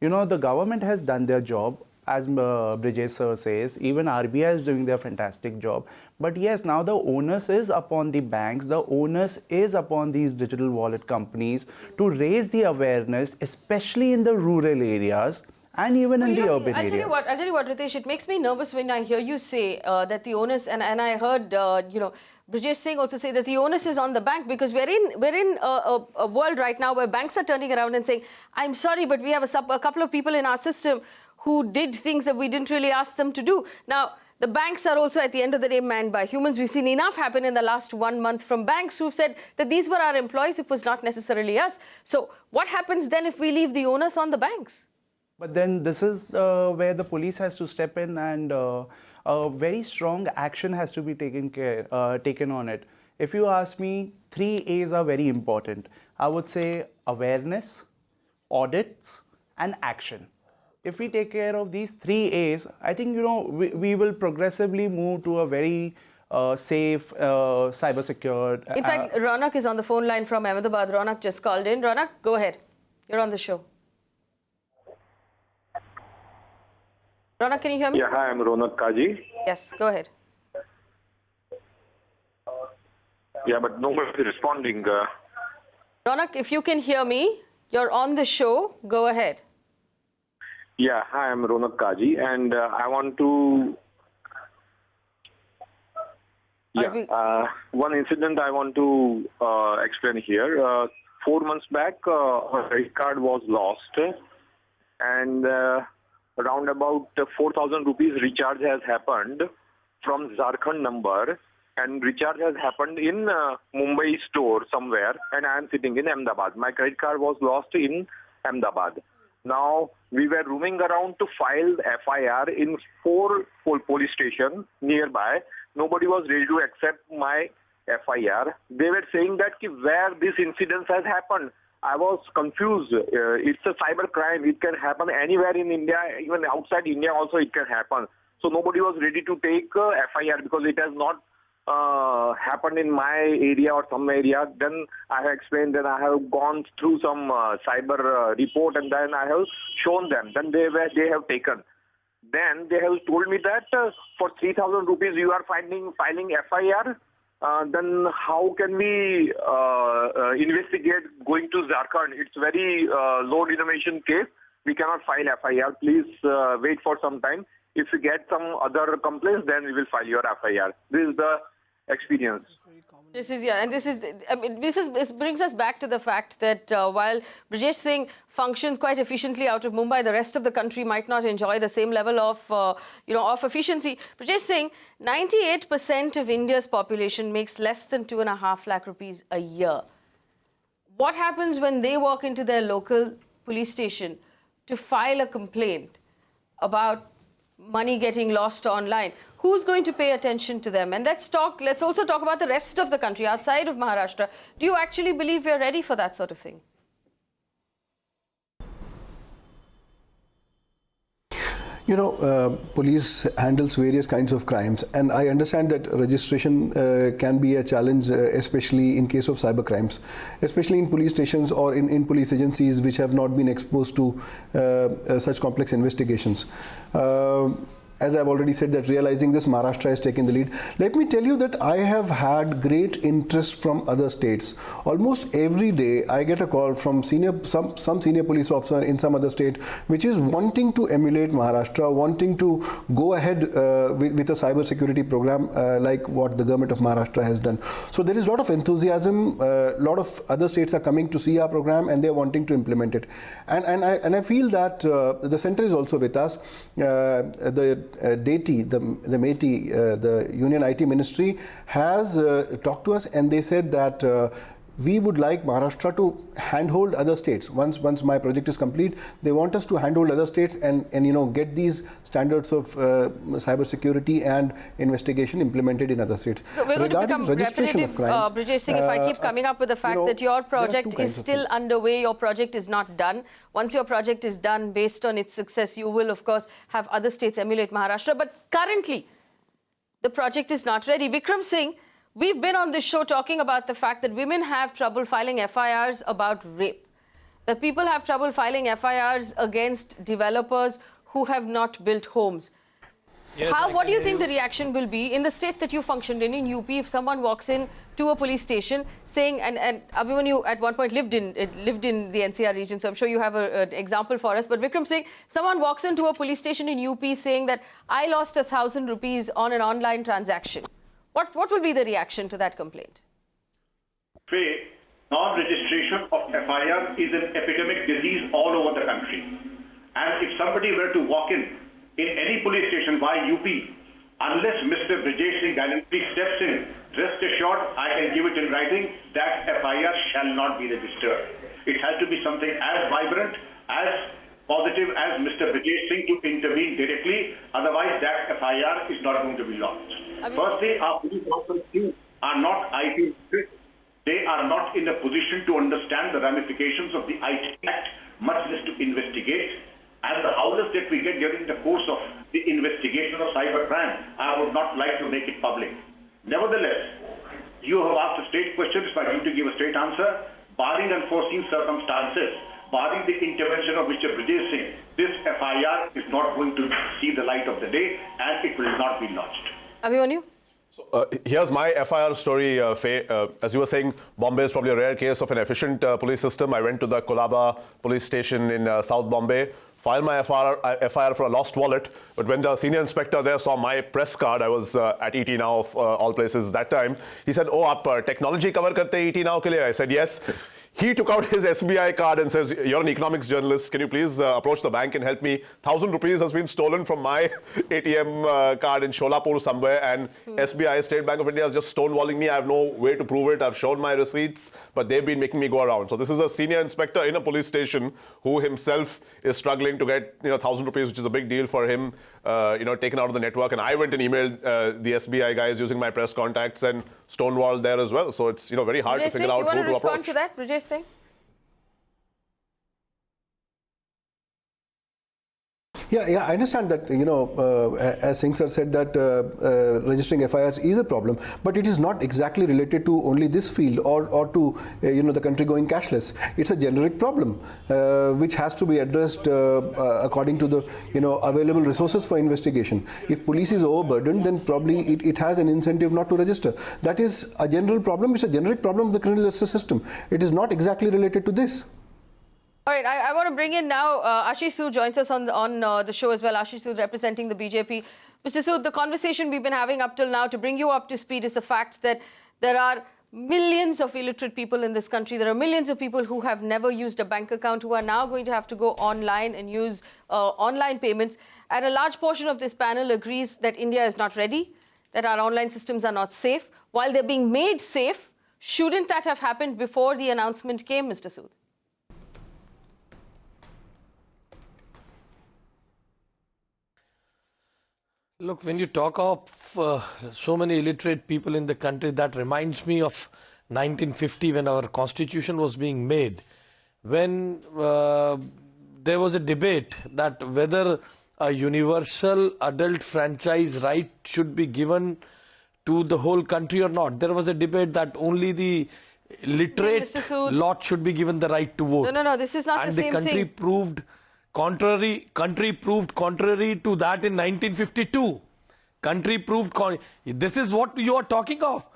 The government has done their job. As Brijesh sir says, even RBI is doing their fantastic job. But yes, now the onus is upon the banks, the onus is upon these digital wallet companies to raise the awareness, especially in the rural areas and even in the urban areas. I'll tell you what, Ritesh, it makes me nervous when I hear you say that the onus, and I heard, Brijesh Singh also say that the onus is on the bank, because we're in a world right now where banks are turning around and saying, I'm sorry, but we have a couple of people in our system who did things that we didn't really ask them to do. Now, the banks are also, at the end of the day, manned by humans. We've seen enough happen in the last 1 month from banks who've said that these were our employees, it was not necessarily us. So what happens then if we leave the onus on the banks? But then this is where the police has to step in, and a very strong action has to be taken on it. If you ask me, 3 A's are very important. I would say awareness, audits, and action. If we take care of these 3 A's, I think, we will progressively move to a very safe, cyber-secured... In fact, Ronak is on the phone line from Ahmedabad. Ronak just called in. Ronak, go ahead. You're on the show. Ronak, can you hear me? Yeah, hi, I'm Ronak Kaji. Yes, go ahead. Yeah, but nobody's responding. Ronak, if you can hear me, you're on the show. Go ahead. Yeah, hi, I'm Ronak Kaji, and I want to... one incident I want to explain here. 4 months back, a credit card was lost, and around about 4,000 rupees recharge has happened from Jharkhand number, and recharge has happened in Mumbai store somewhere, and I am sitting in Ahmedabad. My credit card was lost in Ahmedabad. Now, we were roaming around to file FIR in 4 police stations nearby. Nobody was ready to accept my FIR. They were saying that where this incident has happened. I was confused. It's a cyber crime. It can happen anywhere in India, even outside India also it can happen. So nobody was ready to take FIR because it has not happened in my area or some area. Then I have explained, then I have gone through some cyber report, and then I have shown them. Then they have taken. Then they have told me that for 3,000 rupees you are filing FIR. Then how can we investigate going to Jharkhand? It's very low denomination case. We cannot file FIR. Please wait for some time. If we get some other complaints, then we will file your FIR. This is the experience. This is, yeah, and this brings us back to the fact that while Brijesh Singh functions quite efficiently out of Mumbai, the rest of the country might not enjoy the same level of, of efficiency. Brijesh Singh, 98% of India's population makes less than 2.5 lakh rupees a year. What happens when they walk into their local police station to file a complaint about money getting lost online? Who's going to pay attention to them? And let's also talk about the rest of the country outside of Maharashtra. Do you actually believe we're ready for that sort of thing? Police handles various kinds of crimes, and I understand that registration can be a challenge, especially in case of cyber crimes, especially in police stations or in police agencies which have not been exposed to such complex investigations. As I've already said, that realizing this, Maharashtra has taken the lead. Let me tell you that I have had great interest from other states. Almost every day I get a call from some senior police officer in some other state which is wanting to emulate Maharashtra, wanting to go ahead with a cyber security program like what the government of Maharashtra has done. So there is a lot of enthusiasm. A lot of other states are coming to see our program and they're wanting to implement it. And I feel that the center is also with us. DETI, the METI, the Union IT Ministry has talked to us, and they said that we would like Maharashtra to handhold other states. Once my project is complete, they want us to handhold other states and get these standards of cyber security and investigation implemented in other states. So we're going to become repetitive, Brijesh Singh, if I keep coming up with the fact that your project is still underway, your project is not done. Once your project is done, based on its success, you will, of course, have other states emulate Maharashtra. But currently, the project is not ready. Vikram Singh, we've been on this show talking about the fact that women have trouble filing FIRs about rape, that people have trouble filing FIRs against developers who have not built homes. Yes, what do you think the reaction will be in the state that you functioned in UP, if someone walks in to a police station saying, and Abhimanyu at one point lived in the NCR region, so I'm sure you have an example for us, but Vikram Singh, someone walks into a police station in UP saying that I lost 1,000 rupees on an online transaction. What will be the reaction to that complaint? Non-registration of FIR is an epidemic disease all over the country. And if somebody were to walk in any police station by UP, unless Mr. Brijesh Singh gallantly steps in, rest assured, I can give it in writing, that FIR shall not be registered. It has to be something as vibrant, as positive as Mr. Brijesh Singh to intervene directly, otherwise that FIR is not going to be launched. Firstly, our police officers are not IT literate. They are not in a position to understand the ramifications of the IT Act, much less to investigate. And the howlers that we get during the course of the investigation of cybercrime, I would not like to make it public. Nevertheless, you have asked a straight question, it's my duty to give a straight answer. Barring unforeseen circumstances, barring the intervention of Mr. Brijesh Singh, this FIR is not going to see the light of the day and it will not be launched. Abhimanyu? So, here's my FIR story, Faye. As you were saying, Bombay is probably a rare case of an efficient police system. I went to the Kolaba police station in South Bombay, filed my FIR for a lost wallet, but when the senior inspector there saw my press card, I was at ET Now of all places that time, he said, oh, aap technology cover karte ET Now ke liye? I said, yes. He took out his SBI card and says, you're an economics journalist, can you please approach the bank and help me? 1,000 rupees has been stolen from my ATM card in Sholapur somewhere, and SBI, State Bank of India, is just stonewalling me. I have no way to prove it. I've shown my receipts, but they've been making me go around. So this is a senior inspector in a police station who himself is struggling to get 1,000 rupees, which is a big deal for him, taken out of the network. And I went and emailed the SBI guys using my press contacts and stonewalled there as well. So it's very hard to figure out who to approach. You want to respond to that, Brijesh Singh? Yeah, I understand that, as Singh sir said, that registering FIRs is a problem, but it is not exactly related to only this field or to, the country going cashless. It's a generic problem which has to be addressed according to the, available resources for investigation. If police is overburdened, then probably it has an incentive not to register. That is a general problem. It's a generic problem of the criminal justice system. It is not exactly related to this. All right, I want to bring in now Ashish Sood joins us on the show as well. Ashish Sood representing the BJP. Mr. Sood, the conversation we've been having up till now, to bring you up to speed, is the fact that there are millions of illiterate people in this country. There are millions of people who have never used a bank account, who are now going to have to go online and use online payments. And a large portion of this panel agrees that India is not ready, that our online systems are not safe. While they're being made safe, shouldn't that have happened before the announcement came, Mr. Sood? Look, when you talk of so many illiterate people in the country, that reminds me of 1950 when our constitution was being made, when there was a debate that whether a universal adult franchise right should be given to the whole country or not. There was a debate that only the literate lot should be given the right to vote. No, this is not the same thing. And the country proved contrary to that in 1952. Country proved this is what you are talking of.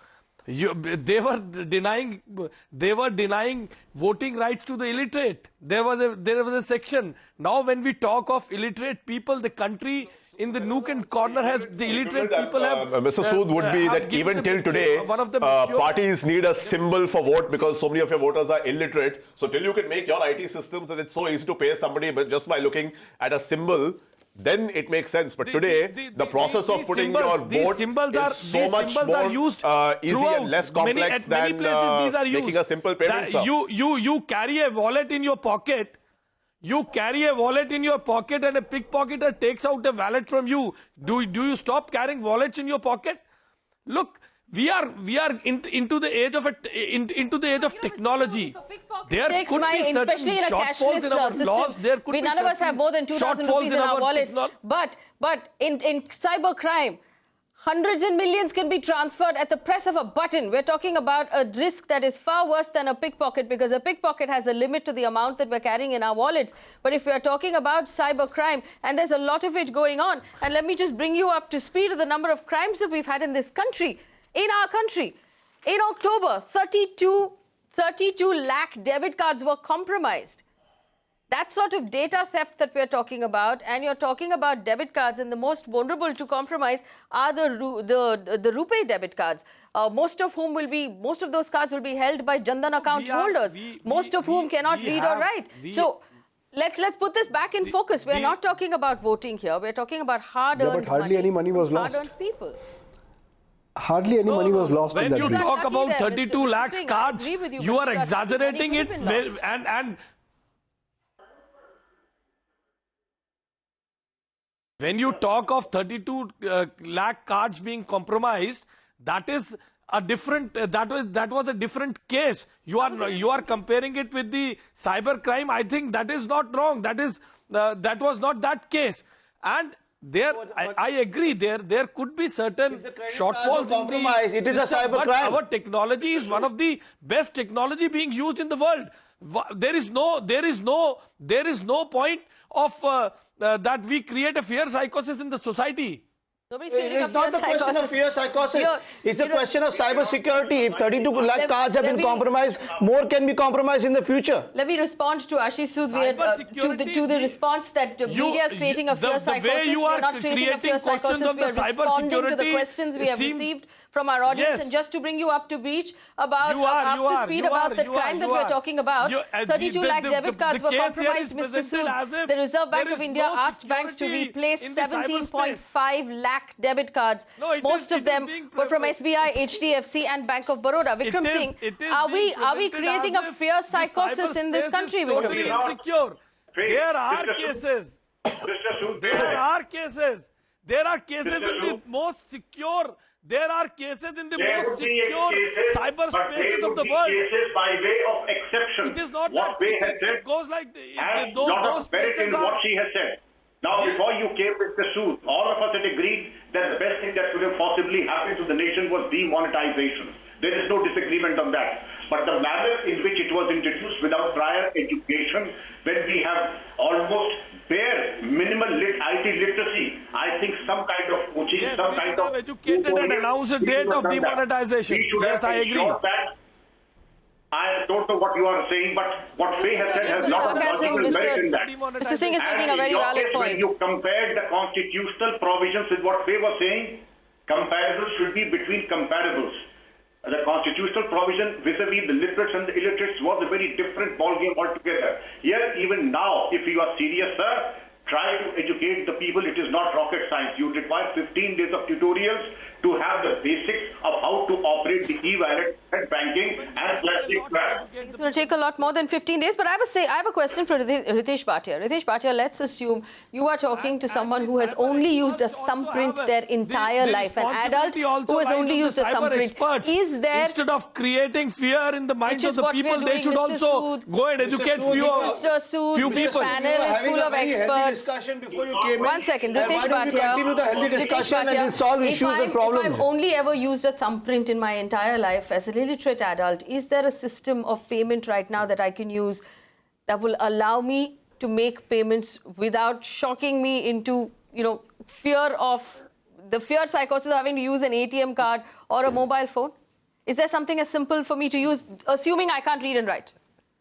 They were denying voting rights to the illiterate. There was a section. Now when we talk of illiterate people, the country in the nook and corner has the illiterate people have. Mr. Sood, would be that even till today, parties need a symbol for vote because so many of your voters are illiterate. So till you can make your IT systems that it's so easy to pay somebody, but just by looking at a symbol, then it makes sense. But today, the process of putting your vote is so much more easy and less complex than making a simple payment. You carry a wallet in your pocket. You carry a wallet in your pocket and a pickpocketer takes out a wallet from you. Do you stop carrying wallets in your pocket? Look, we are into the age of technology. There could be certain shortfalls in our laws. There could be none of us have more than 2,000 rupees in our wallets. But in cybercrime, hundreds and millions can be transferred at the press of a button. We're talking about a risk that is far worse than a pickpocket, because a pickpocket has a limit to the amount that we're carrying in our wallets. But if we're talking about cybercrime, and there's a lot of it going on, and let me just bring you up to speed of the number of crimes that we've had in this country, in our country. In October, 32 lakh debit cards were compromised. That sort of data theft that we're talking about, and you're talking about debit cards, and the most vulnerable to compromise are the RuPay debit cards, most of those cards will be held by Jandan account holders, most of whom cannot read or write. So let's put this back in focus. We're not talking about voting here. We're talking about hard-earned but hardly any money was lost. Hard-earned people. Hardly any money was lost in that. When you talk about 32 lakhs cards, you are exaggerating it, and when you talk of 32 lakh cards being compromised, that is a different. That was a different case. You are comparing it with the cyber crime. I think that is not wrong. That was not that case. And I agree. There could be certain shortfalls in the it is a cyber crime. Our technology is one of the best technology being used in the world. There is no point of that we create a fear psychosis in the society. It's not the question of fear psychosis. It's the question of cyber security. If 32 lakh cards have been compromised, more can be compromised in the future. Let me respond to Ashish Sood to the response that the media is creating a fear psychosis. We are not creating a fear psychosis. We are responding to the questions we have received from our audience. Yes. And just to bring you up to speed about the crime that we're talking about, 32 lakh debit cards were compromised, Mr. Sood. The Reserve Bank of India asked banks to replace 17.5 lakh debit cards. Most of them were from SBI, HDFC and Bank of Baroda. Vikram Singh, are we creating a fear psychosis in this country, Vikram Singh? Insecure. There are cases. There are cases in the most secure. There are cases in the most secure cyberspaces of the world. Cases by way of exception. It is not what that it goes like those spaces in what she has said. Now, before you came with the suit, all of us had agreed that the best thing that could have possibly happened to the nation was demonetization. There is no disagreement on that. But the manner in which it was introduced without prior education, when we have almost bare minimal IT literacy, I think some kind of coaching, some kind of educated and announce a date of demonetization. Yes, I agree. I don't know what you are saying, but what Faye has said has lot of logical merit in that. Mr. Singh is making a very valid point. When you compared the constitutional provisions with what Faye was saying, comparables should be between comparables. The constitutional provision vis-a-vis the literates and the illiterates was a very different ballgame altogether. Here, even now, if you are serious, sir, try to educate the people. It is not rocket science. You require 15 days of tutorials to have the basics of how to operate the e-wallet and banking and plastic swap. It's going to take a lot more than 15 days. But I have a question for Ritesh Bhatia. Ritesh Bhatia, let's assume you are talking to someone who has only used a thumbprint their entire life, an adult who has only used a thumbprint. Is there... Instead of creating fear in the minds of the people, they should also go and educate few people. This panel is full of experts. Discussion before you came in. One second, Ritesh Bhatia. Continue the healthy discussion and solve issues and problems. If I've only ever used a thumbprint in my entire life as an illiterate adult, is there a system of payment right now that I can use that will allow me to make payments without shocking me into, fear psychosis of having to use an ATM card or a mobile phone? Is there something as simple for me to use, assuming I can't read and write?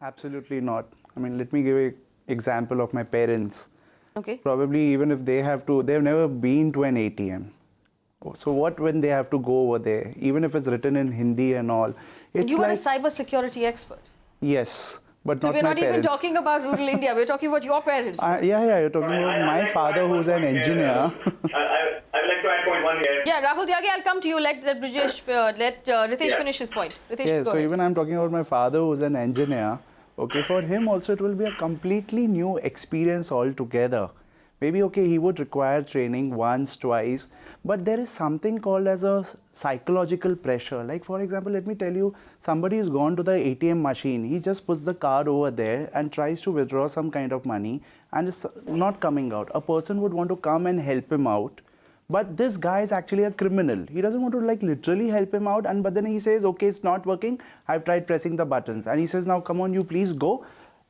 Absolutely not. I mean, let me give an example of my parents. Okay. Probably even if they have to, they've never been to an ATM. So what when they have to go over there, even if it's written in Hindi and all? It's you are a cyber security expert. Yes, but so not my parents. we're not even talking about rural India, we're talking about your parents. Yeah, you're talking about my father who's an engineer. I would like to add point one here. Yeah, Rahul Tyagi, I'll come to you. Let Ritesh finish his point. Ritesh, yeah, so ahead. even I'm talking about my father who's an engineer. Okay, for him also it will be a completely new experience altogether. Maybe, okay, he would require training once, twice, but there is something called as a psychological pressure. Like, for example, let me tell you, somebody has gone to the ATM machine. He just puts the card over there and tries to withdraw some kind of money and it's not coming out. A person would want to come and help him out. But this guy is actually a criminal. He doesn't want to literally help him out. But then he says, okay, it's not working. I've tried pressing the buttons. And he says, now come on, you please go.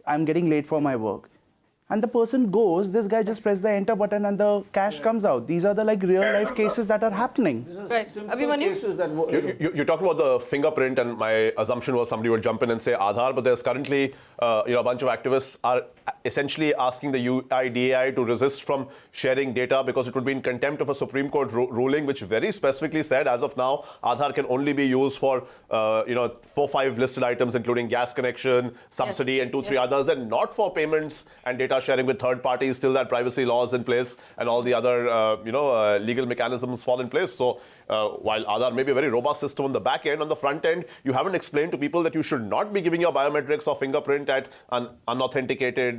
I'm getting late for my work. And the person goes, this guy just press the enter button and the cash comes out. These are the real life cases that are happening. Right. Abhimanyu? You talked about the fingerprint, and my assumption was somebody would jump in and say Aadhaar, but there's currently a bunch of activists are essentially asking the UIDAI to resist from sharing data because it would be in contempt of a Supreme Court ruling which very specifically said as of now Aadhaar can only be used for 4-5 listed items including gas connection, subsidy and 2-3 others, and not for payments and data sharing with third parties. Still that privacy laws in place and all the other legal mechanisms fall in place. So while Aadhaar may be a very robust system on the back end, on the front end you haven't explained to people that you should not be giving your biometrics or fingerprint at an unauthenticated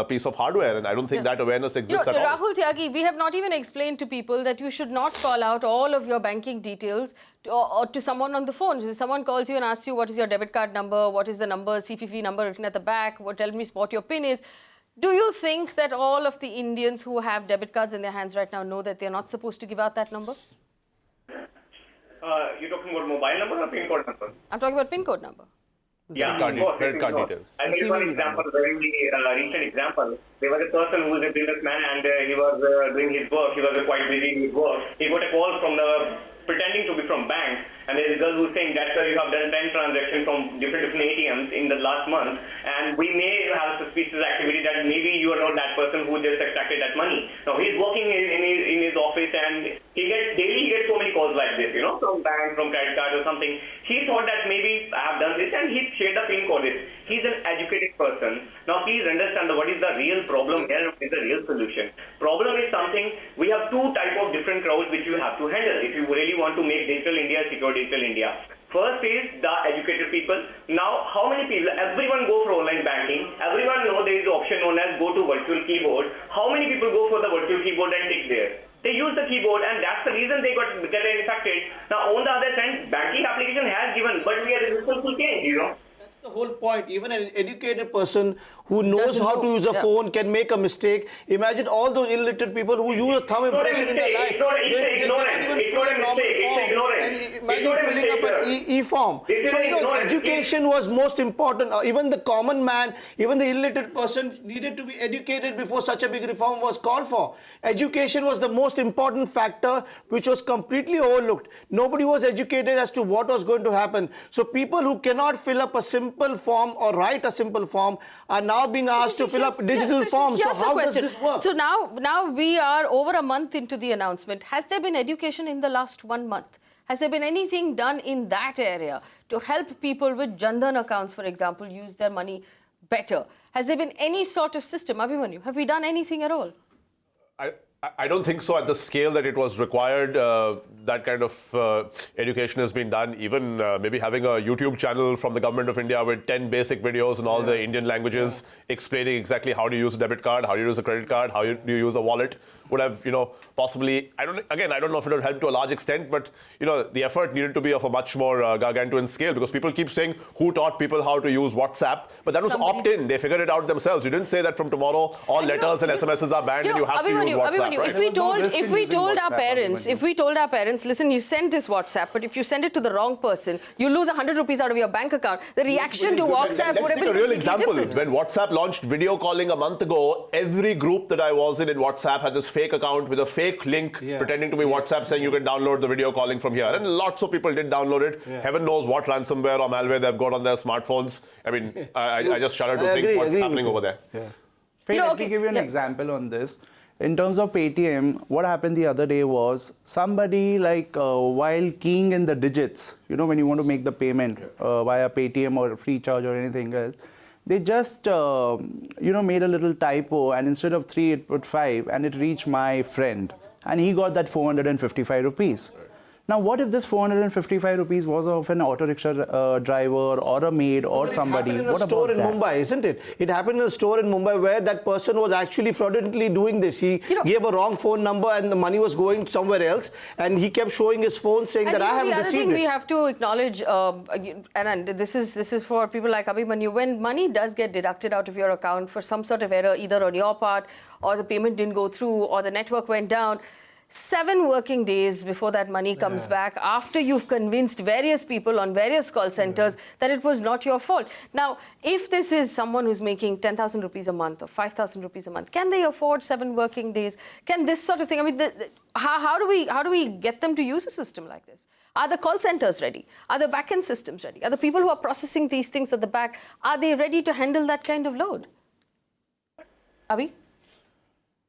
piece of hardware, and I don't think that awareness exists at all. Rahul Tyagi, we have not even explained to people that you should not call out all of your banking details to someone on the phone. If someone calls you and asks you what is your debit card number, what is the number, CVV number written at the back, tell me what your PIN is. Do you think that all of the Indians who have debit cards in their hands right now know that they're not supposed to give out that number? You're talking about mobile number or PIN code number? I'm talking about PIN code number. Yeah, credit card details. I'll give you one example, a very recent example. There was a person who was a businessman and he was doing his work. He was quite busy in his work. He got a call from pretending to be from bank, and there is a girl who's saying that you have done 10 transactions from different ATMs in the last month, and we may have suspicious activity that maybe you are not that person who just extracted that money. Now he's working in his office, and he gets so many calls like this, from bank, from credit card or something. He thought that maybe I have done this, and he shared the PIN code. He's an educated person. Now please understand what is the real problem here, what is the real solution. Problem is something, we have two type of different crowds which you have to handle if you really want to make digital India secure digital India. First is the educated people. Now, how many people? Everyone go for online banking. Everyone know there is an option known as go to virtual keyboard. How many people go for the virtual keyboard and tick there? They use the keyboard, and that's the reason they get infected. Now, on the other hand, banking application has given, but we are resistant to change, That's the whole point. Even an educated person who knows Doesn't how know. to use a Yeah. phone can make a mistake. Imagine all those illiterate people who use a thumb impression in their life. They cannot even fill a normal form. And imagine filling up an e-form. So, you know, education was most important. Even the common man, even the illiterate person needed to be educated before such a big reform was called for. Education was the most important factor which was completely overlooked. Nobody was educated as to what was going to happen. So people who cannot fill up a simple form or write a simple form are now being asked to fill up digital forms. So how does this work? So now we are over a month into the announcement. Has there been education in the last 1 month? Has there been anything done in that area to help people with Jan Dhan accounts, for example, use their money better? Has there been any sort of system? Abhimanyu, have we done anything at all? I don't think so at the scale that it was required. That kind of education has been done. Even maybe having a YouTube channel from the government of India with 10 basic videos in all the Indian languages explaining exactly how to use a debit card, how you use a credit card, how do you use a wallet would have, possibly, I don't know if it would help to a large extent, but, the effort needed to be of a much more gargantuan scale, because people keep saying who taught people how to use WhatsApp, but that was opt-in. They figured it out themselves. You didn't say that from tomorrow all letters and SMSs are banned and you have to use WhatsApp. Right? If we told our parents, listen, you send this WhatsApp, but if you send it to the wrong person, you lose 100 rupees out of your bank account. The reaction to WhatsApp would have been a real example. different. When WhatsApp launched video calling a month ago, every group that I was in WhatsApp had this fake account with a fake link pretending to be WhatsApp saying you can download the video calling from here. And lots of people did download it. Heaven knows what ransomware or malware they've got on their smartphones. I mean, I just shudder to think what's happening over there. Let me give you an example on this. In terms of Paytm, what happened the other day was somebody while keying in the digits, when you want to make the payment via Paytm or Freecharge or anything else, they just, made a little typo, and instead of 3, it put 5, and it reached my friend. And he got that 455 rupees. Now, what if this 455 rupees was of an auto rickshaw driver or a maid or somebody? It happened in a store in Mumbai, isn't it? It happened in a store in Mumbai where that person was actually fraudulently doing this. He gave a wrong phone number and the money was going somewhere else. And he kept showing his phone saying that I haven't received it. The other thing we have to acknowledge, and this is for people like Abhimanyu, when money does get deducted out of your account for some sort of error, either on your part or the payment didn't go through or the network went down, 7 working days before that money comes back, after you've convinced various people on various call centers that it was not your fault. Now, if this is someone who's making 10,000 rupees a month or 5,000 rupees a month, can they afford 7 working days? Can this sort of thing, I mean, how do we get them to use a system like this? Are the call centers ready? Are the back-end systems ready? Are the people who are processing these things at the back, are they ready to handle that kind of load? Abhi?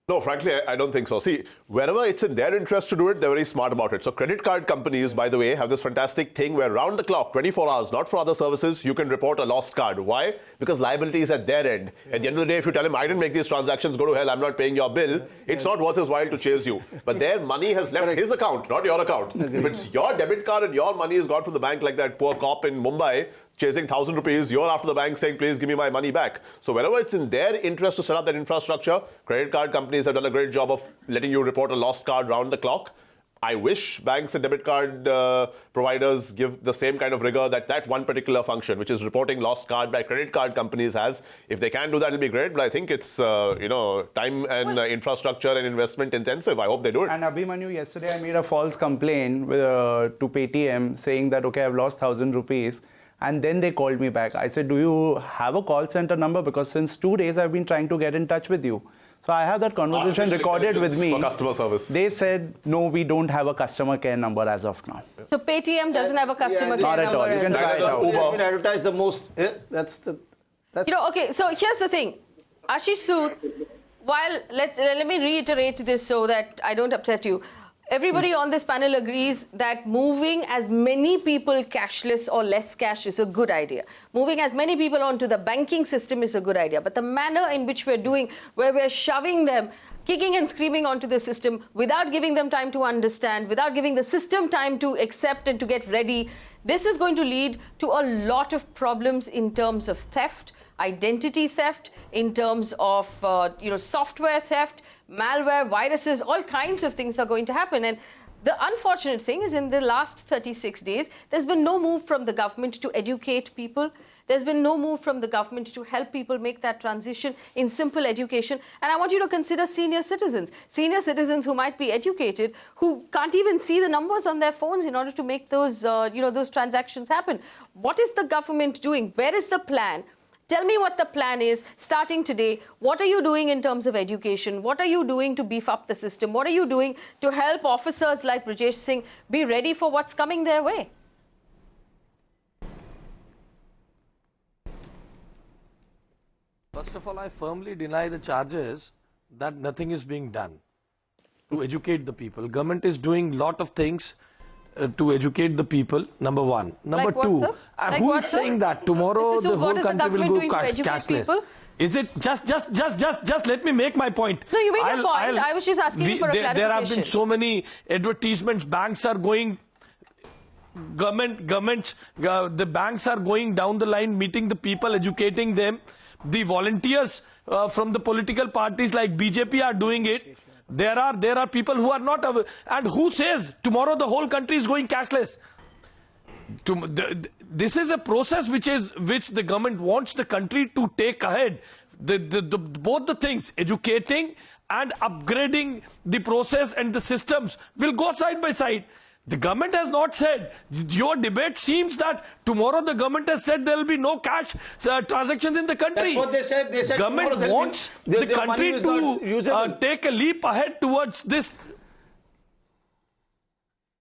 No, frankly, I don't think so. See, wherever it's in their interest to do it, they're very smart about it. So credit card companies, by the way, have this fantastic thing where round the clock, 24 hours, not for other services, you can report a lost card. Why? Because liability is at their end. At the end of the day, if you tell him, I didn't make these transactions, go to hell, I'm not paying your bill, it's not worth his while to chase you. But their money has left his account, not your account. If it's your debit card and your money is gone from the bank like that poor cop in Mumbai, chasing 1,000 rupees, you're after the bank saying, please give me my money back. So wherever it's in their interest to set up that infrastructure, credit card companies have done a great job of letting you report a lost card round the clock. I wish banks and debit card providers give the same kind of rigor that one particular function, which is reporting lost card by credit card companies has. If they can do that, it'll be great. But I think it's, time and infrastructure and investment intensive. I hope they do it. And Abhimanyu, yesterday I made a false complaint to Paytm saying that, okay, I've lost 1,000 rupees. And then they called me back. I said, do you have a call center number? Because since 2 days, I've been trying to get in touch with you. So I have that conversation recorded with me. For customer service. They said, no, we don't have a customer care number as of now. So Paytm doesn't have a customer care number. Not at all. You can try it out. It has been advertised the most. Okay, so here's the thing. Ashish, Sood, let me reiterate this so that I don't upset you. Everybody on this panel agrees that moving as many people cashless or less cash is a good idea. Moving as many people onto the banking system is a good idea. But the manner in which we're doing, where we're shoving them, kicking and screaming onto the system without giving them time to understand, without giving the system time to accept and to get ready, this is going to lead to a lot of problems in terms of theft, identity theft, in terms of software theft, malware, viruses, all kinds of things are going to happen. And the unfortunate thing is in the last 36 days, there's been no move from the government to educate people. There's been no move from the government to help people make that transition in simple education. And I want you to consider senior citizens who might be educated, who can't even see the numbers on their phones in order to make those, those transactions happen. What is the government doing? Where is the plan? Tell me what the plan is starting today. What are you doing in terms of education? What are you doing to beef up the system? What are you doing to help officers like Brijesh Singh be ready for what's coming their way? First of all, I firmly deny the charges that nothing is being done to educate the people. Government is doing a lot of things to educate the people, number one. Number like two, what, who is saying that tomorrow the whole country will go cashless? People? Is it just let me make my point. No, you made your point. I was just asking you for a clarification. There have been so many advertisements. Banks are going, the banks are going down the line, meeting the people, educating them. The volunteers from the political parties like BJP are doing it. There are people who are not aware. And who says tomorrow the whole country is going cashless? This is a process which the government wants the country to take ahead. Both the things, educating and upgrading the process and the systems, will go side by side. The government has not said. Your debate seems that tomorrow the government has said there will be no cash transactions in the country. That's what they said. They said government wants the country to take a leap ahead towards this.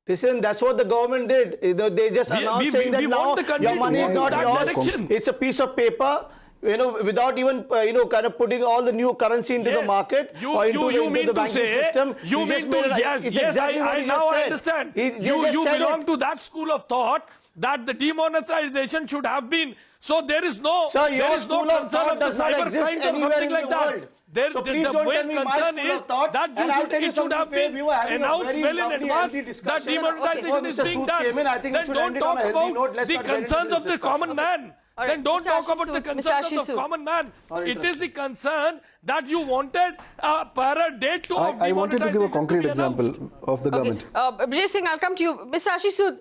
Listen, that's what the government did. They just announced saying that now your money is not yours. It's a piece of paper. Without even, kind of putting all the new currency into the market or into the banking system. I understand. You belong to that school of thought that the demonetization should have been. So there is no, Sir, there is no concern of the cyber crimes or something like that. So please don't tell me my school of thought. That it should have been announced well in advance that demonetization is being done. Then don't talk about the concerns of the common man. Then don't talk about the concerns of the common man. It is the concern that you wanted a date to I wanted to give a concrete example of the government. Brijesh Singh, I'll come to you. Mr. Ashish Sood,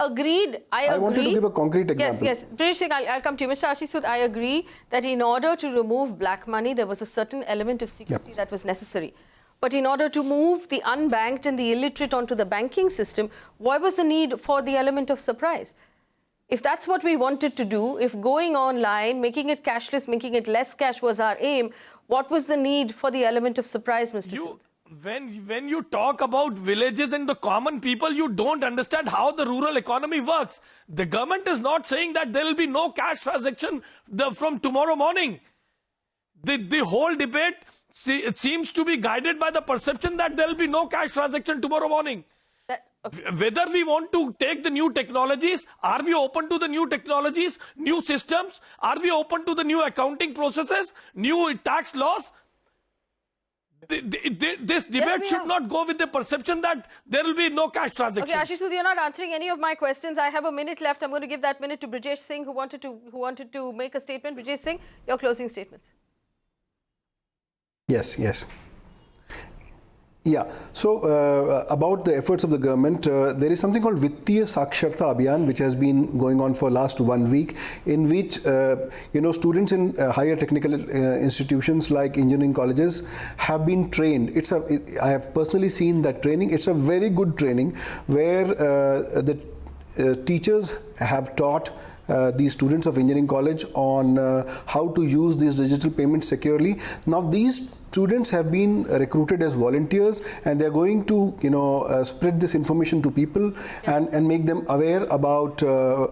agreed. I wanted to give a concrete example. Yes. Brijesh Singh, I'll come to you. Mr. Ashish Sood, I agree that in order to remove black money, there was a certain element of secrecy that was necessary. But in order to move the unbanked and the illiterate onto the banking system, why was the need for the element of surprise? If that's what we wanted to do, if going online, making it cashless, making it less cash was our aim, what was the need for the element of surprise, Mr. Sood? When you talk about villages and the common people, you don't understand how the rural economy works. The government is not saying that there will be no cash transaction from tomorrow morning. The whole debate seems to be guided by the perception that there will be no cash transaction tomorrow morning. Whether we want to take the new technologies, are we open to the new technologies, new systems? Are we open to the new accounting processes, new tax laws? This debate should not go with the perception that there will be no cash transactions. Okay, Ashish Sood, you're not answering any of my questions. I have a minute left. I'm going to give that minute to Brijesh Singh, who wanted to make a statement. Brijesh Singh, your closing statements. Yes. Yeah, so about the efforts of the government, there is something called Saksharta Abhiyan, which has been going on for last 1 week, in which students in higher technical institutions like engineering colleges have been trained. I have personally seen that training. It's a very good training where the teachers have taught these students of engineering college on how to use these digital payments securely. Now these students have been recruited as volunteers, and they're going to spread this information to people and make them aware about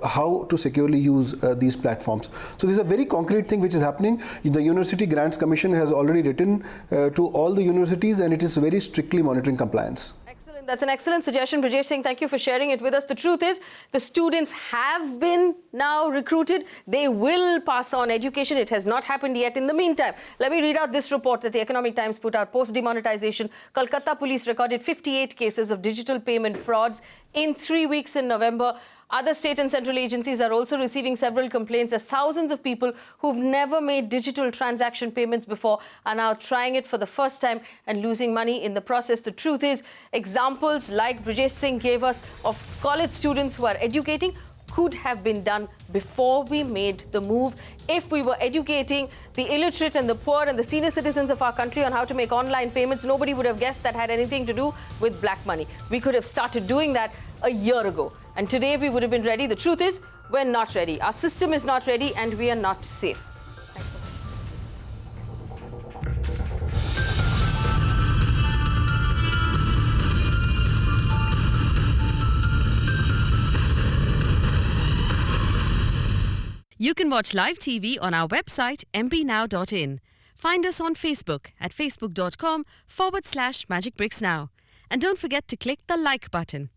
how to securely use these platforms. So this is a very concrete thing which is happening. The University Grants Commission has already written to all the universities, and it is very strictly monitoring compliance. Excellent. That's an excellent suggestion, Brijesh Singh. Thank you for sharing it with us. The truth is, the students have been now recruited. They will pass on education. It has not happened yet. In the meantime, let me read out this report that the Economic Times put out. Post-demonetization, Kolkata police recorded 58 cases of digital payment frauds in 3 weeks in November. Other state and central agencies are also receiving several complaints as thousands of people who've never made digital transaction payments before are now trying it for the first time and losing money in the process. The truth is, examples like Brijesh Singh gave us of college students who are educating could have been done before we made the move. If we were educating the illiterate and the poor and the senior citizens of our country on how to make online payments, nobody would have guessed that had anything to do with black money. We could have started doing that a year ago. And today we would have been ready. The truth is, we're not ready. Our system is not ready and we are not safe. You can watch live TV on our website mpnow.in. Find us on Facebook at facebook.com/Magicbricks Now. And don't forget to click the like button.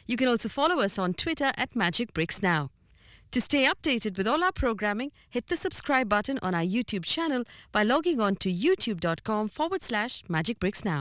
You can also follow us on Twitter at Magicbricks Now. To stay updated with all our programming, hit the subscribe button on our YouTube channel by logging on to youtube.com/Magicbricks Now.